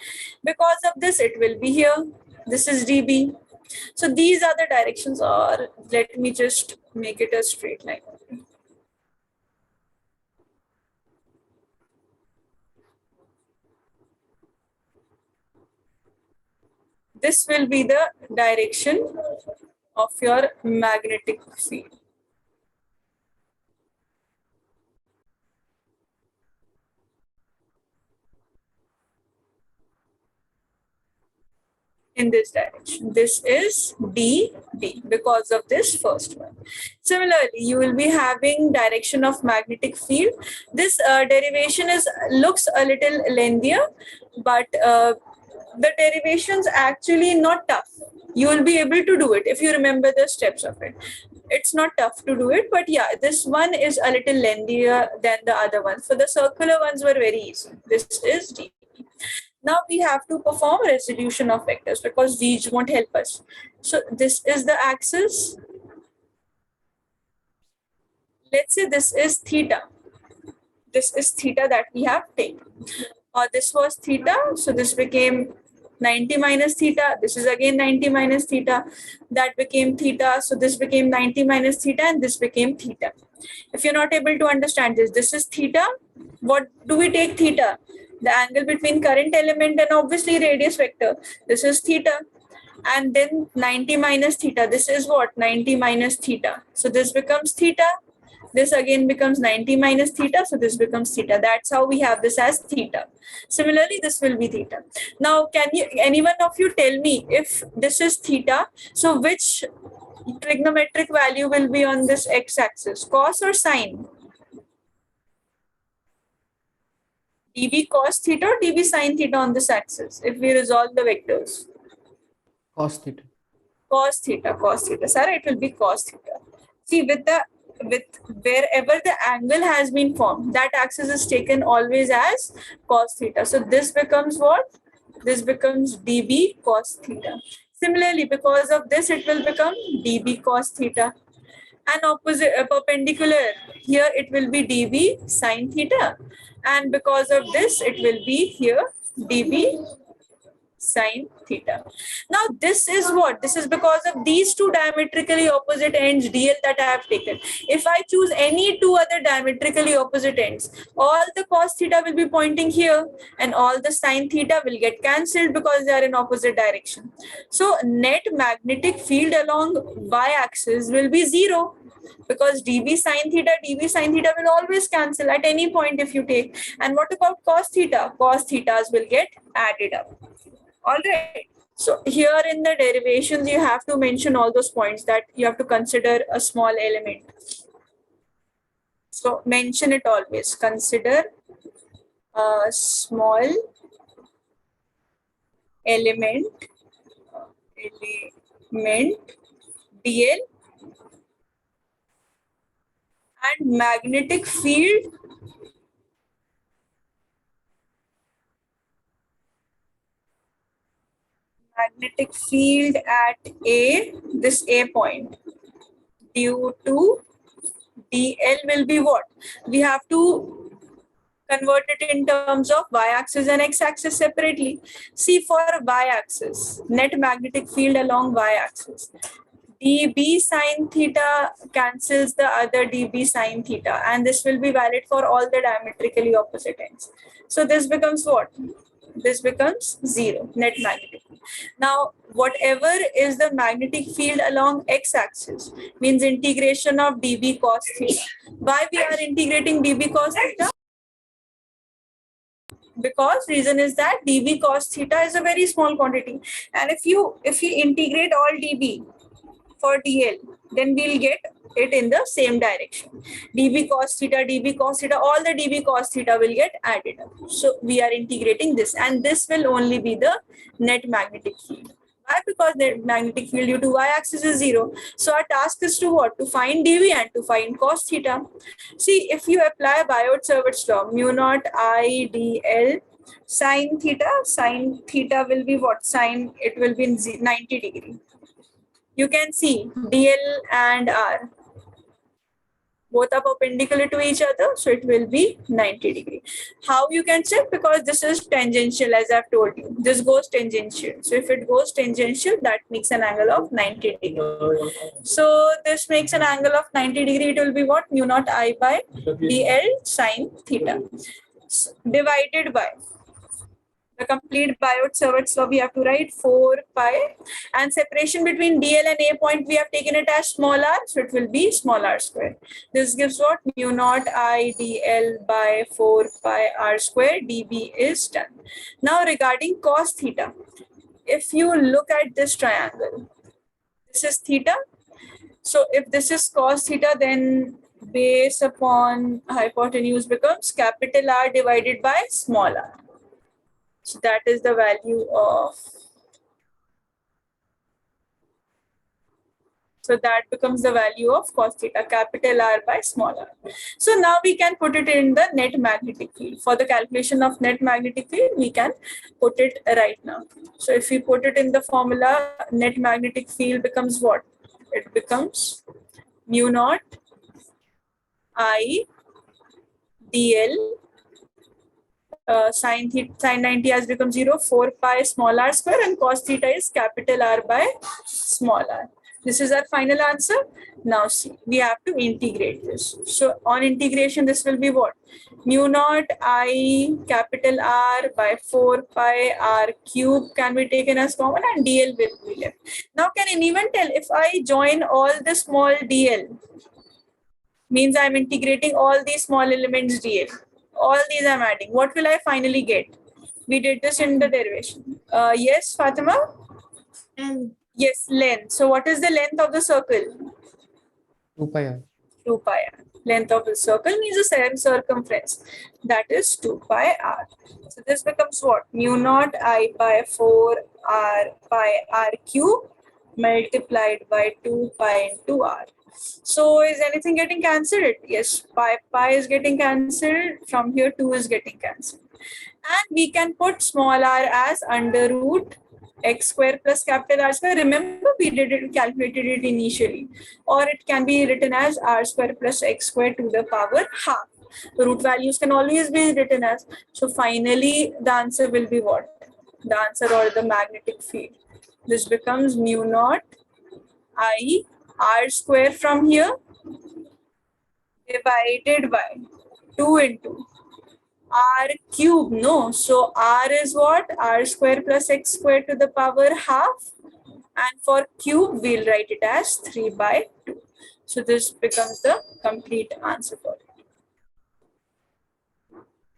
Because of this, it will be here. This is dB. So these are the directions, or let me just make it a straight line. This will be the direction of your magnetic field. In this direction. This is D because of this first one. Similarly, you will be having direction of magnetic field. This derivation looks a little lengthier, but the derivations actually not tough. You will be able to do it if you remember the steps of it. It's not tough to do it, but yeah, this one is a little lengthier than the other ones. So the circular ones were very easy. This is D. Now we have to perform resolution of vectors because these won't help us. So this is the axis. Let's say this is theta. This is theta that we have taken. Or this was theta, so this became 90 minus theta. This is again 90 minus theta. That became theta, so this became 90 minus theta, and this became theta. If you're not able to understand this is theta. What do we take theta? The angle between current element and obviously radius vector. This is theta. And then 90 minus theta. This is what? 90 minus theta. So this becomes theta. This again becomes 90 minus theta. So this becomes theta. That's how we have this as theta. Similarly, this will be theta. Now, can anyone of you tell me if this is theta? So which trigonometric value will be on this x-axis? Cos or sine? dB cos theta or dB sin theta on this axis if we resolve the vectors? Cos theta. Cos theta. Sarah, it will be cos theta. See, with wherever the angle has been formed, that axis is taken always as cos theta. So this becomes what? This becomes dB cos theta. Similarly, because of this, it will become dB cos theta. And opposite perpendicular, here it will be dB sin theta. And because of this, it will be here dB sin theta. Now this is what? This is because of these two diametrically opposite ends dl that I have taken. If I choose any two other diametrically opposite ends, all the cos theta will be pointing here and all the sin theta will get cancelled because they are in opposite direction. So net magnetic field along y-axis will be 0 because dB sin theta will always cancel at any point if you take. And what about cos theta? Cos thetas will get added up. All right. So here in the derivations, you have to mention all those points that you have to consider a small element. So mention it always. Consider a small element dl and magnetic field at A, this A point, due to dl will be what? We have to convert it in terms of y-axis and x-axis separately. See, for y-axis, net magnetic field along y-axis, dB sine theta cancels the other dB sine theta, and this will be valid for all the diametrically opposite ends. So this becomes what? This becomes 0, net magnetic field. Now, whatever is the magnetic field along x-axis means integration of dB cos theta. Why we are integrating dB cos theta? Because reason is that dB cos theta is a very small quantity, and if you integrate all dB for dl, then we'll get it in the same direction. dB cos theta, all the dB cos theta will get added up. So we are integrating this, and this will only be the net magnetic field. Why? Because the magnetic field due to y-axis is 0. So our task is to what? To find dV and to find cos theta. See, if you apply Biot-Savart's law, mu naught I dl sine theta will be what? It will be in 90 degree. You can see dl and r, both are perpendicular to each other, so it will be 90 degree. How you can check? Because this is tangential, as I've told you. This goes tangential. So if it goes tangential, that makes an angle of 90 degree. So this makes an angle of 90 degree. It will be what? Mu naught I by dl sine theta divided by the complete Biot-Savart's law. We have to write 4 pi, and separation between dl and a point we have taken it as small r, so it will be small r square. This gives what? Mu naught I dl by 4 pi r square. dB is done. Now regarding cos theta, if you look at this triangle, this is theta. So if this is cos theta, then base upon hypotenuse becomes capital R divided by small r. So that is the value of, so that becomes the value of cos theta, capital R by small r. So now we can put it in the net magnetic field. For the calculation of net magnetic field, we can put it right now. So if we put it in the formula, net magnetic field becomes what? It becomes mu naught I dl sine 90 has become 0, 4 pi small r square, and cos theta is capital R by small r. This is our final answer. Now see, we have to integrate this. So on integration, this will be what? Mu naught I capital R by 4 pi r cube can be taken as common, and dl will be left. Now can anyone tell, if I join all the small dl, means I'm integrating all these small elements dl. All these I'm adding. What will I finally get? We did this in the derivation. Yes, Fatima? L. Yes, length. So what is the length of the circle? 2 pi r. 2 pi r. Length of the circle means the same circumference. That is 2 pi r. So this becomes what? Mu naught I by 4 r pi r cube multiplied by 2 pi into r. So is anything getting cancelled? Yes, pi is getting cancelled. From here, 2 is getting cancelled. And we can put small r as under root x square plus capital R square. Remember, we calculated it initially. Or it can be written as r square plus x square to the power half. The root values can always be written as. So finally, the answer will be what? The answer, or the magnetic field. This becomes mu naught I r square from here divided by 2 into r cube. No, so r is what? R square plus x square to the power half, and for cube we'll write it as 3 by 2. So this becomes the complete answer for it.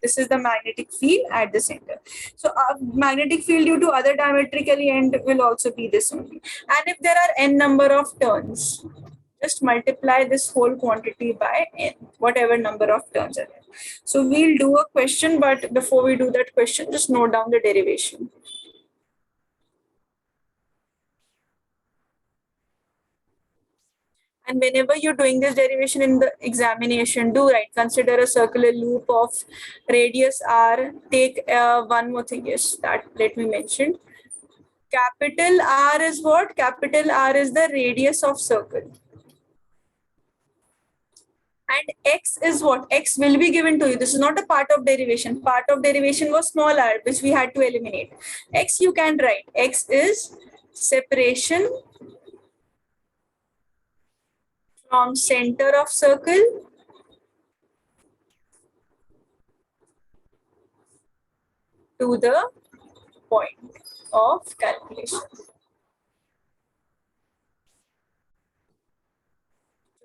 This is the magnetic field at the center. So magnetic field due to other diametrically end will also be this only. And if there are n number of turns, just multiply this whole quantity by n, whatever number of turns are there. So we'll do a question, but before we do that question, just note down the derivation. And whenever you're doing this derivation in the examination, do write, consider a circular loop of radius r. Take one more thing, yes, that let me mention. Capital R is what? Capital R is the radius of circle. And x is what? X will be given to you. This is not a part of derivation. Part of derivation was small r, which we had to eliminate. X you can write. X is separation from center of circle to the point of calculation.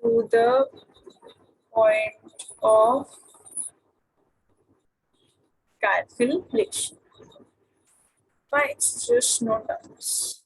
To the point of calculation. Fine, just note down this.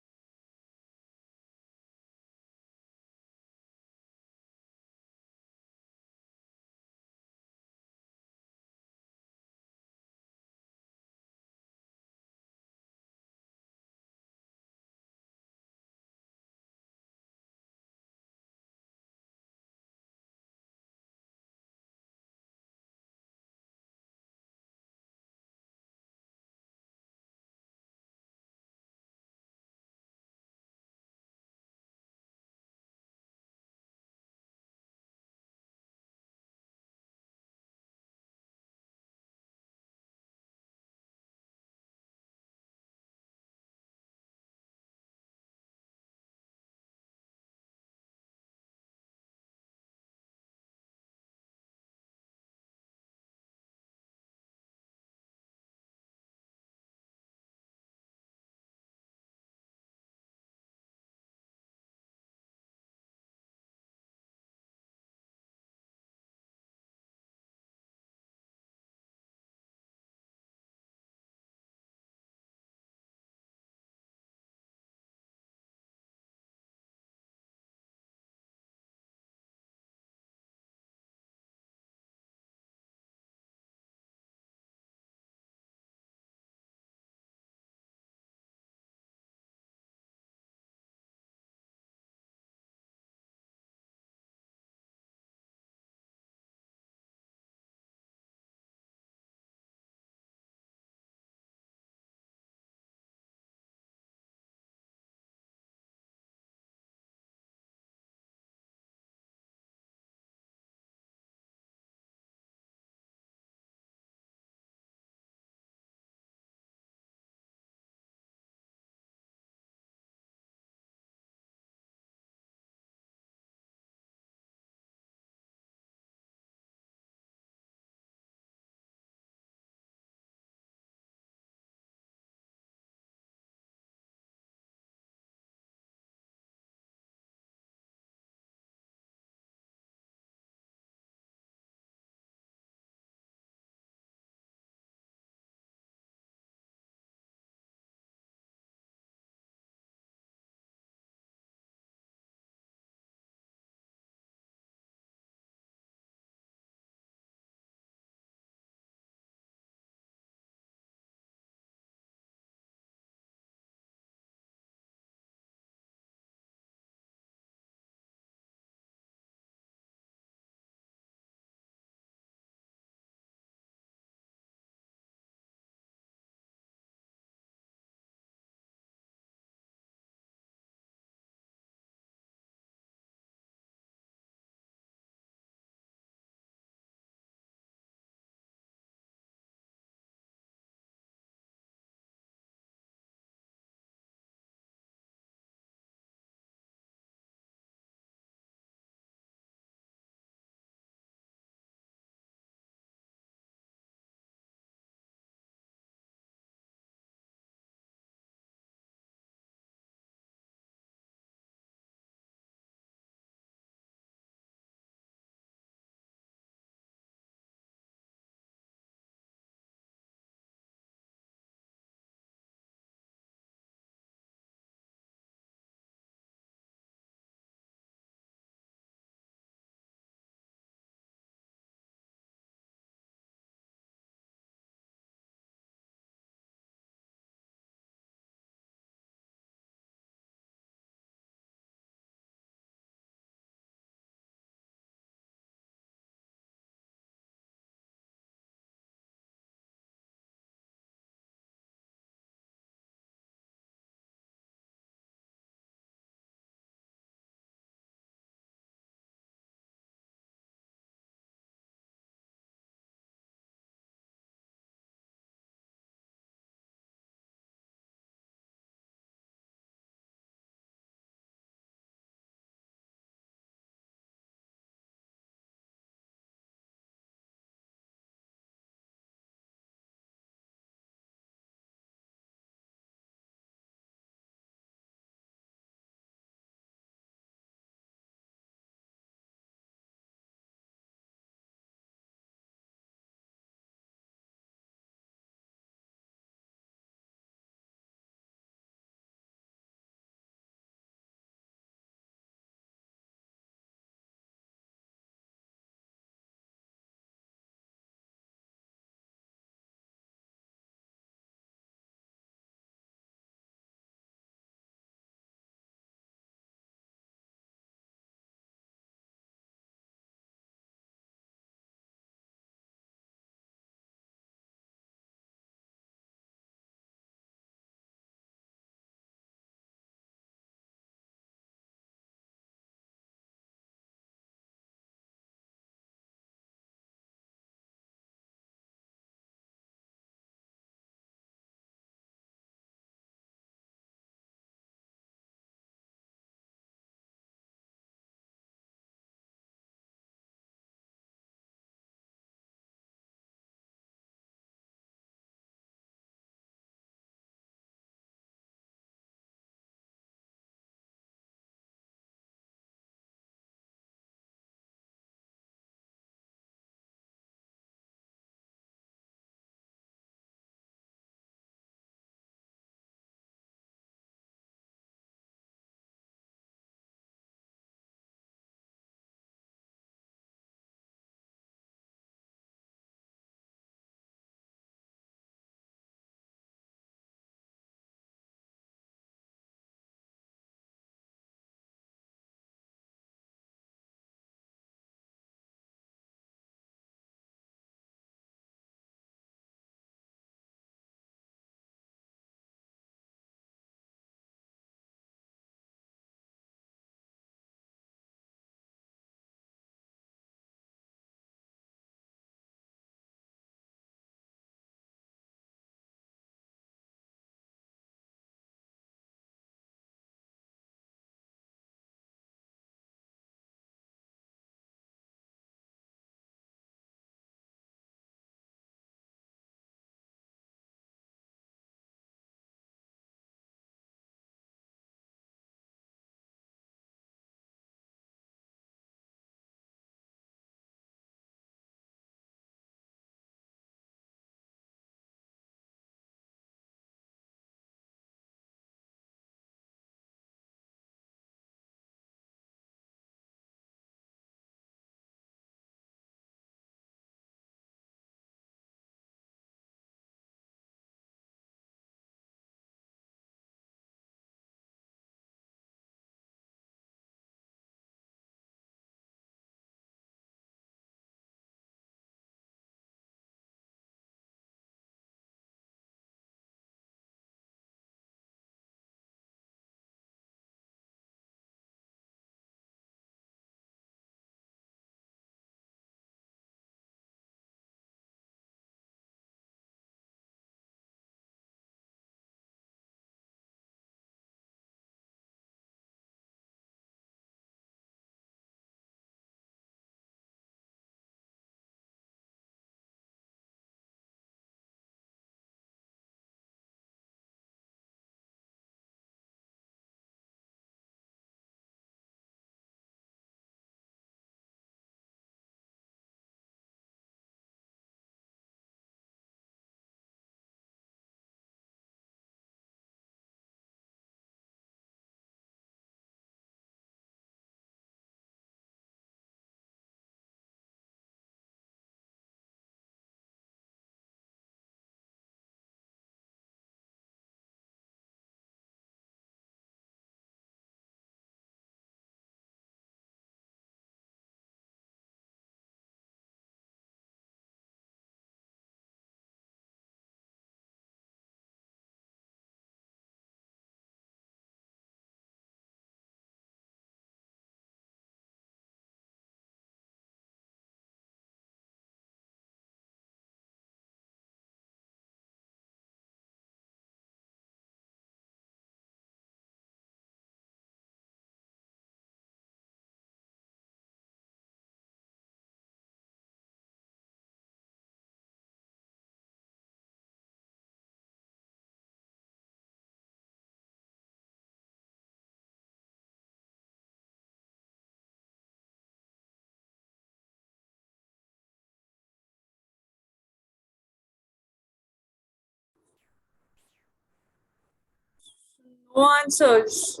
No answers.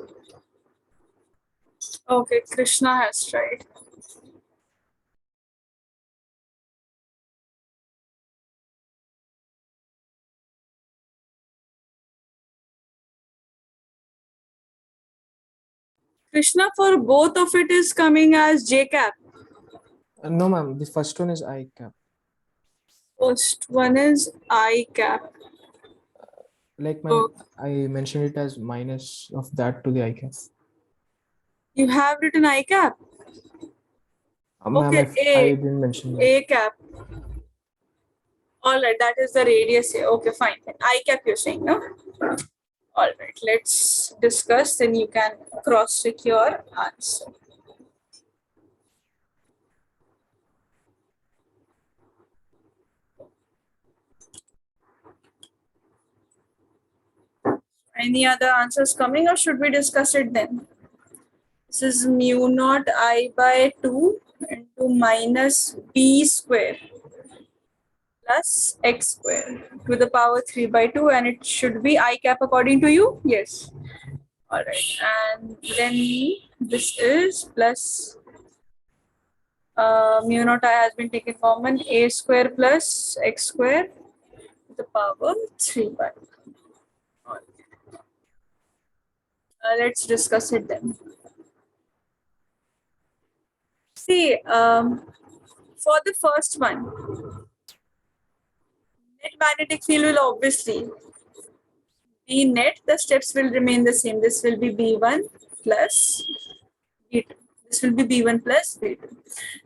Okay, Krishna has tried. Krishna, for both of it is coming as J cap. No, ma'am. The first one is I cap. First one is I cap. Like, ma'am, Oh, I mentioned it as minus of that to the I cap. you have written I cap. Ma'am, Okay, I didn't mention that. A cap. All right, that is the radius here. Okay, fine. I cap you're saying, no? All right, let's discuss. Then you can cross-check your answer. Any other answers coming, or should we discuss it then? This is mu naught I by 2 into minus b square plus x square to the power 3 by 2, and it should be I cap according to you? Yes. All right, and then this is plus mu naught I has been taken common, a square plus x square to the power 3 by 2. Let's discuss it then. See, for the first one, net magnetic field will obviously be net. The steps will remain the same. This will be B1 plus B2. This will be B1 plus B2.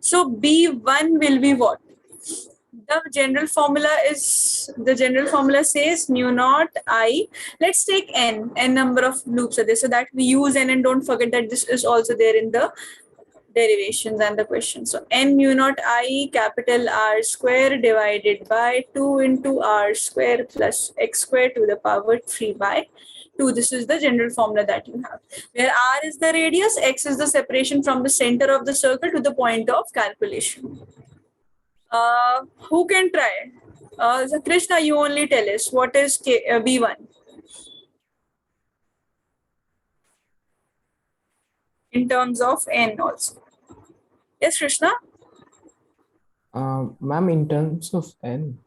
So B1 will be what? The general formula says mu naught I. Let's take n number of loops are there, so that we use n, and don't forget that this is also there in the derivations and the question. So n mu naught I capital R square divided by 2 into R square plus x square to the power 3 by 2. This is the general formula that you have, where R is the radius, x is the separation from the center of the circle to the point of calculation. Who can try? So Krishna, you only tell us what is B1 in terms of n also. Yes, Krishna? Ma'am, in terms of n.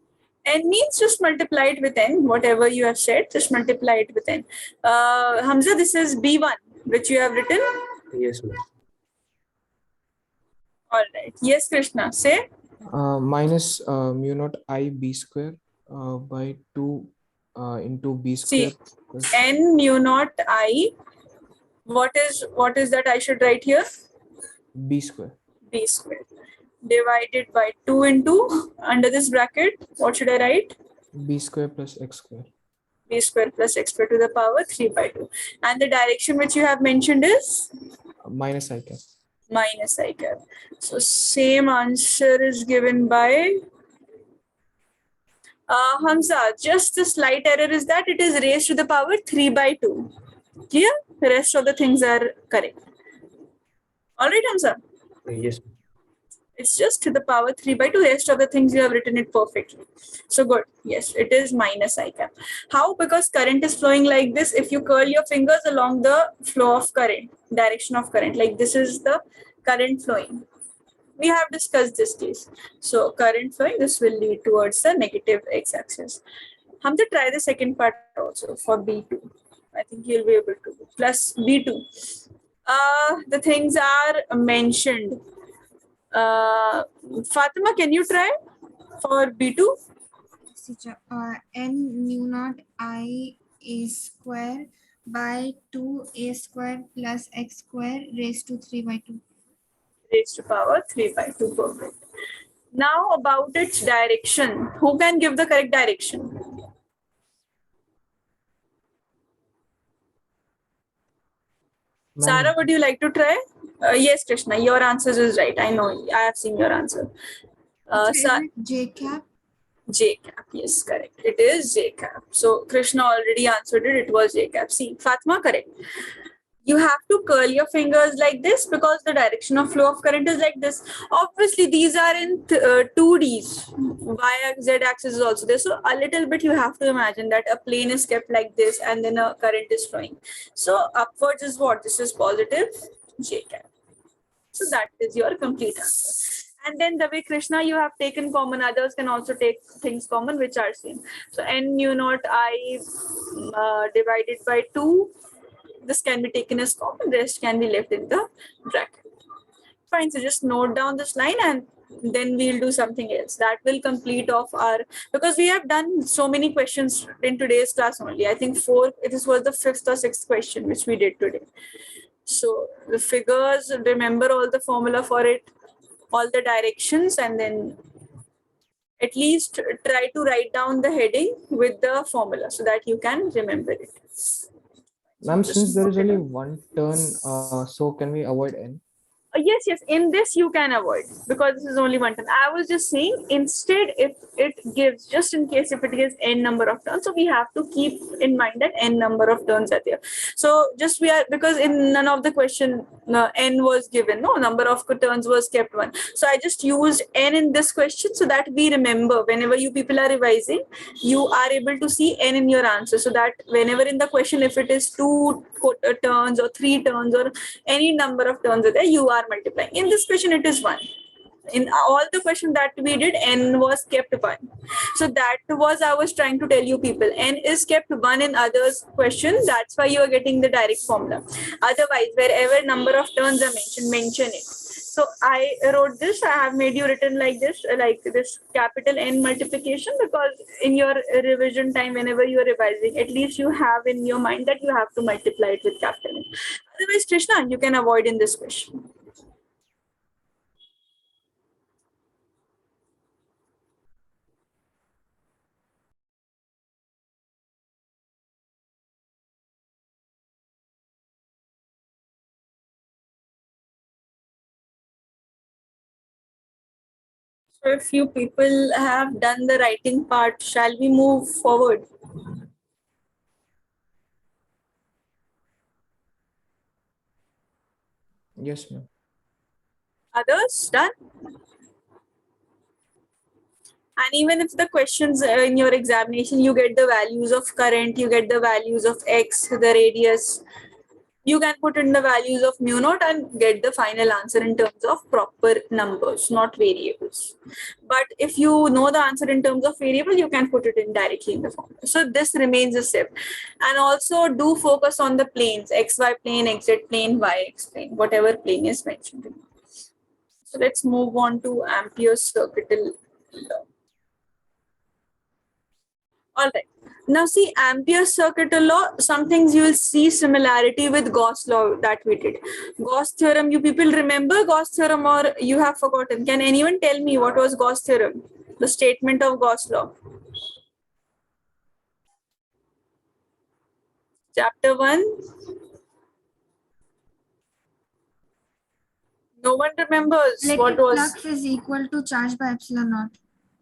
N means just multiply it with n, whatever you have said, just multiply it with n. Hamza, this is B1, which you have written. Yes, ma'am. All right. Yes, Krishna, say. Minus mu naught I b square by 2 into b square. See, plus n mu naught I. What is that I should write here? b square. B square. Divided by 2 into, under this bracket, what should I write? B square plus x square. B square plus x square to the power 3 by 2. And the direction which you have mentioned is? Minus I cap. Minus I cap. So same answer is given by Hamza. Just the slight error is that it is raised to the power 3 by 2. Clear? The rest of the things are correct. All right, Hamza? Yes, ma'am. It's just to the power 3 by 2. Rest of the things you have written it perfectly. So good. Yes, it is minus I cap. How? Because current is flowing like this. If you curl your fingers along the flow of current, direction of current, like this is the current flowing. We have discussed this case. So current flowing, this will lead towards the negative x-axis. Hamza, try the second part also for B2. I think you'll be able to. Plus B2. The things are mentioned. Fatima, can you try for B2? N mu naught I a square by 2a square plus x square raised to 3 by 2. Raised to power 3 by 2. Perfect. Now about its direction. Who can give the correct direction? Sarah, would you like to try? Yes, Krishna, your answer is right. I know. I have seen your answer. J cap. J cap. Yes, correct. It is J cap. So Krishna already answered it. It was J cap. See, Fatma, correct. You have to curl your fingers like this because the direction of flow of current is like this. Obviously, these are in 2Ds. Y z-axis is also there. So a little bit you have to imagine that a plane is kept like this and then a current is flowing. So upwards is what? This is positive J cap. So that is your complete answer. And then the way Krishna you have taken common, others can also take things common which are same. So n mu naught I divided by 2. This can be taken as common, rest can be left in the bracket. Fine, so just note down this line and then we'll do something else. That will complete off our, because we have done so many questions in today's class only. I think this was the 5th or 6th question which we did today. So the figures, remember all the formula for it, all the directions, and then at least try to write down the heading with the formula so that you can remember it. Ma'am, since there is only one turn, so can we avoid n? Yes, in this you can avoid because this is only one turn. I was just saying instead if it gives, just in case if it gives n number of turns, so we have to keep in mind that n number of turns are there. So just because in none of the question n was given, no number of turns was kept 1. So I just used n in this question so that we remember whenever you people are revising, you are able to see n in your answer, so that whenever in the question if it is 2 turns or 3 turns or any number of turns are there, you are multiplying. In this question it is 1. In all the questions that we did, n was kept 1. So that was I was trying to tell you people, n is kept 1 in others question. That's why you are getting the direct formula. Otherwise, wherever number of turns are mentioned, mention it. So I wrote this, I have made you written like this capital N multiplication, because in your revision time, whenever you are revising, at least you have in your mind that you have to multiply it with capital N. Otherwise, Krishna, you can avoid in this question. So if you people have done the writing part, shall we move forward? Yes, ma'am. Others done? And even if the questions in your examination, you get the values of current, you get the values of x, the radius, you can put in the values of mu naught and get the final answer in terms of proper numbers, not variables. But if you know the answer in terms of variable, you can put it in directly in the formula. So this remains the same. And also do focus on the planes, xy plane, xz plane, yx plane, whatever plane is mentioned. So let's move on to Ampere Circuit Law. All right. Now see Ampere Circuit Law, some things you will see similarity with Gauss law that we did. Gauss theorem, you people remember Gauss theorem or you have forgotten? Can anyone tell me what was Gauss theorem? The statement of Gauss law. Chapter 1. No one remembers what Electric was. flux is equal to charge by epsilon naught.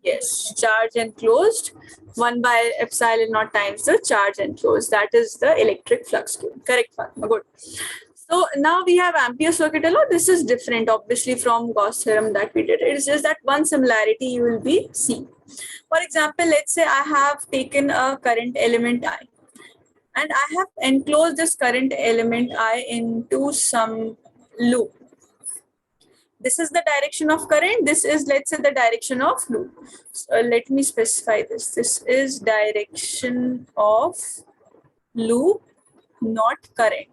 Yes, charge enclosed 1 by epsilon naught times the charge enclosed. That is the electric flux. Correct, Fatma. Good. So now we have Ampere Circuit Law. This is different, obviously, from Gauss theorem that we did. It's just that one similarity you will be seeing. For example, let's say I have taken a current element I, and I have enclosed this current element I into some loop. This is the direction of current. This is, let's say, the direction of loop. So let me specify this. This is direction of loop, not current.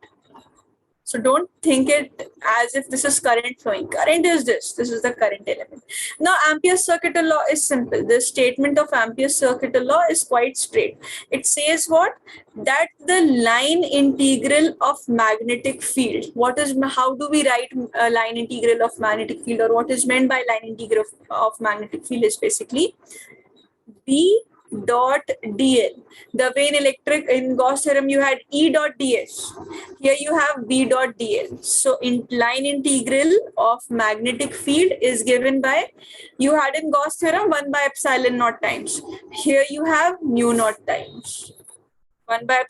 So don't think it as if this is current flowing. Current is this. This is the current element. Now, Ampere Circuit Law is simple. The statement of Ampere Circuit Law is quite straight. It says what? That the line integral of magnetic field. How do we write a line integral of magnetic field, or what is meant by line integral of magnetic field is basically B dot dl. The way in Gauss theorem you had E dot ds. Here you have B dot dl. So in line integral of magnetic field is given by, you had in Gauss theorem 1 by epsilon naught times. Here you have mu naught times. 1 by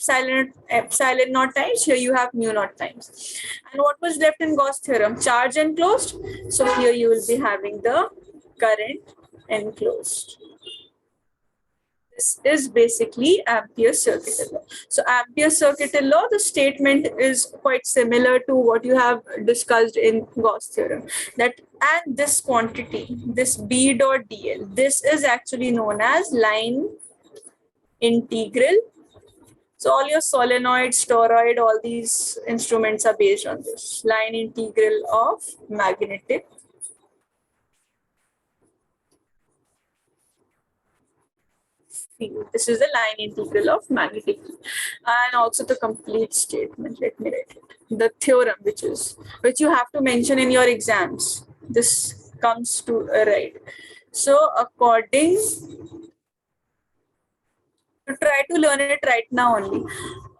epsilon naught times. Here you have mu naught times. And what was left in Gauss theorem? Charge enclosed. So here you will be having the current enclosed. This is basically Ampere Circuit Law. So Ampere Circuit Law, the statement is quite similar to what you have discussed in Gauss theorem. That and this quantity, this B dot dl, this is actually known as line integral. So all your solenoid, toroid, all these instruments are based on this line integral of magnetic field. This is the line integral of magnetic field. And also the complete statement. Let me write it. The theorem, which you have to mention in your exams. This comes to right. So according to try to learn it right now only.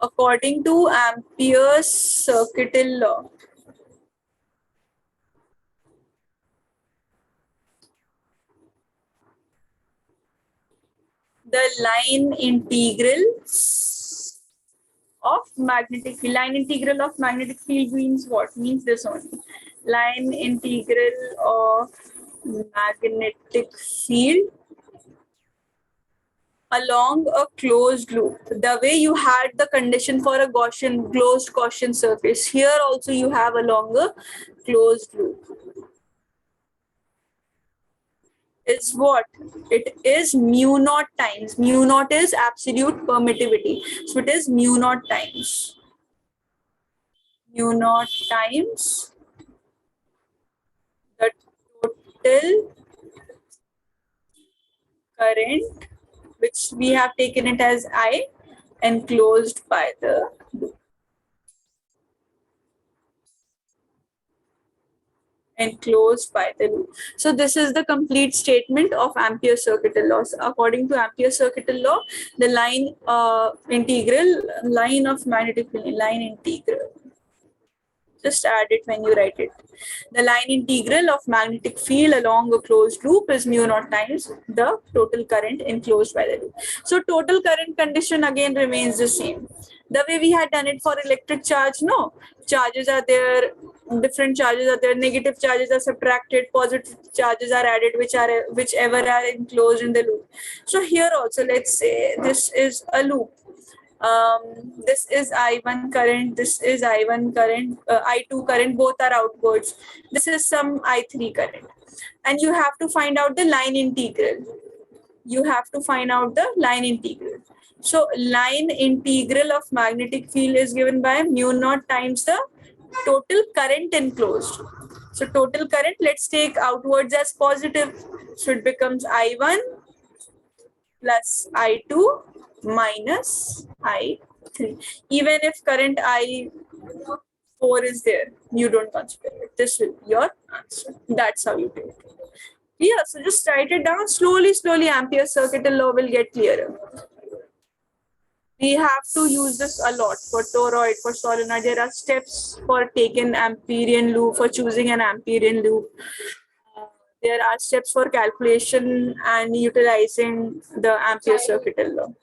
According to Ampere's circuit law, the line integral of magnetic field. Line integral of magnetic field means what? Means this only. Line integral of magnetic field along a closed loop. The way you had the condition for a Gaussian closed Gaussian surface, here also you have along a closed loop. Is what? It is mu naught times. Mu naught is absolute permittivity. So it is mu naught times. Mu naught times the total current, which we have taken it as I, enclosed by the loop. Enclosed by the loop. So this is the complete statement of Ampere Circuit Law. So according to Ampere Circuit Law, the line integral, line of magnetic field, line integral. Just add it when you write it. The line integral of magnetic field along a closed loop is mu naught times the total current enclosed by the loop. So total current condition again remains the same. The way we had done it for electric charge, no, charges are there, different charges are there, negative charges are subtracted, positive charges are added, whichever are enclosed in the loop. So here also, let's say this is a loop. This is I1 current, this is I1 current, I2 current, both are outwards. This is some I3 current. And you have to find out the line integral. You have to find out the line integral. So line integral of magnetic field is given by mu naught times the total current enclosed. So total current, let's take outwards as positive. So it becomes I1 plus I2 minus I3. Even if current I4 is there, you don't consider it. This will be your answer. That's how you do it. Yeah, so just write it down slowly, Ampere Circuit Law will get clearer. We have to use this a lot for toroid, for solenoid. There are steps for taking Amperian loop, for choosing an Amperian loop. There are steps for calculation and utilizing the Ampere Circuit Law.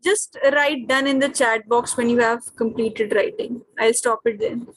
Just write done in the chat box when you have completed writing. I'll stop it then.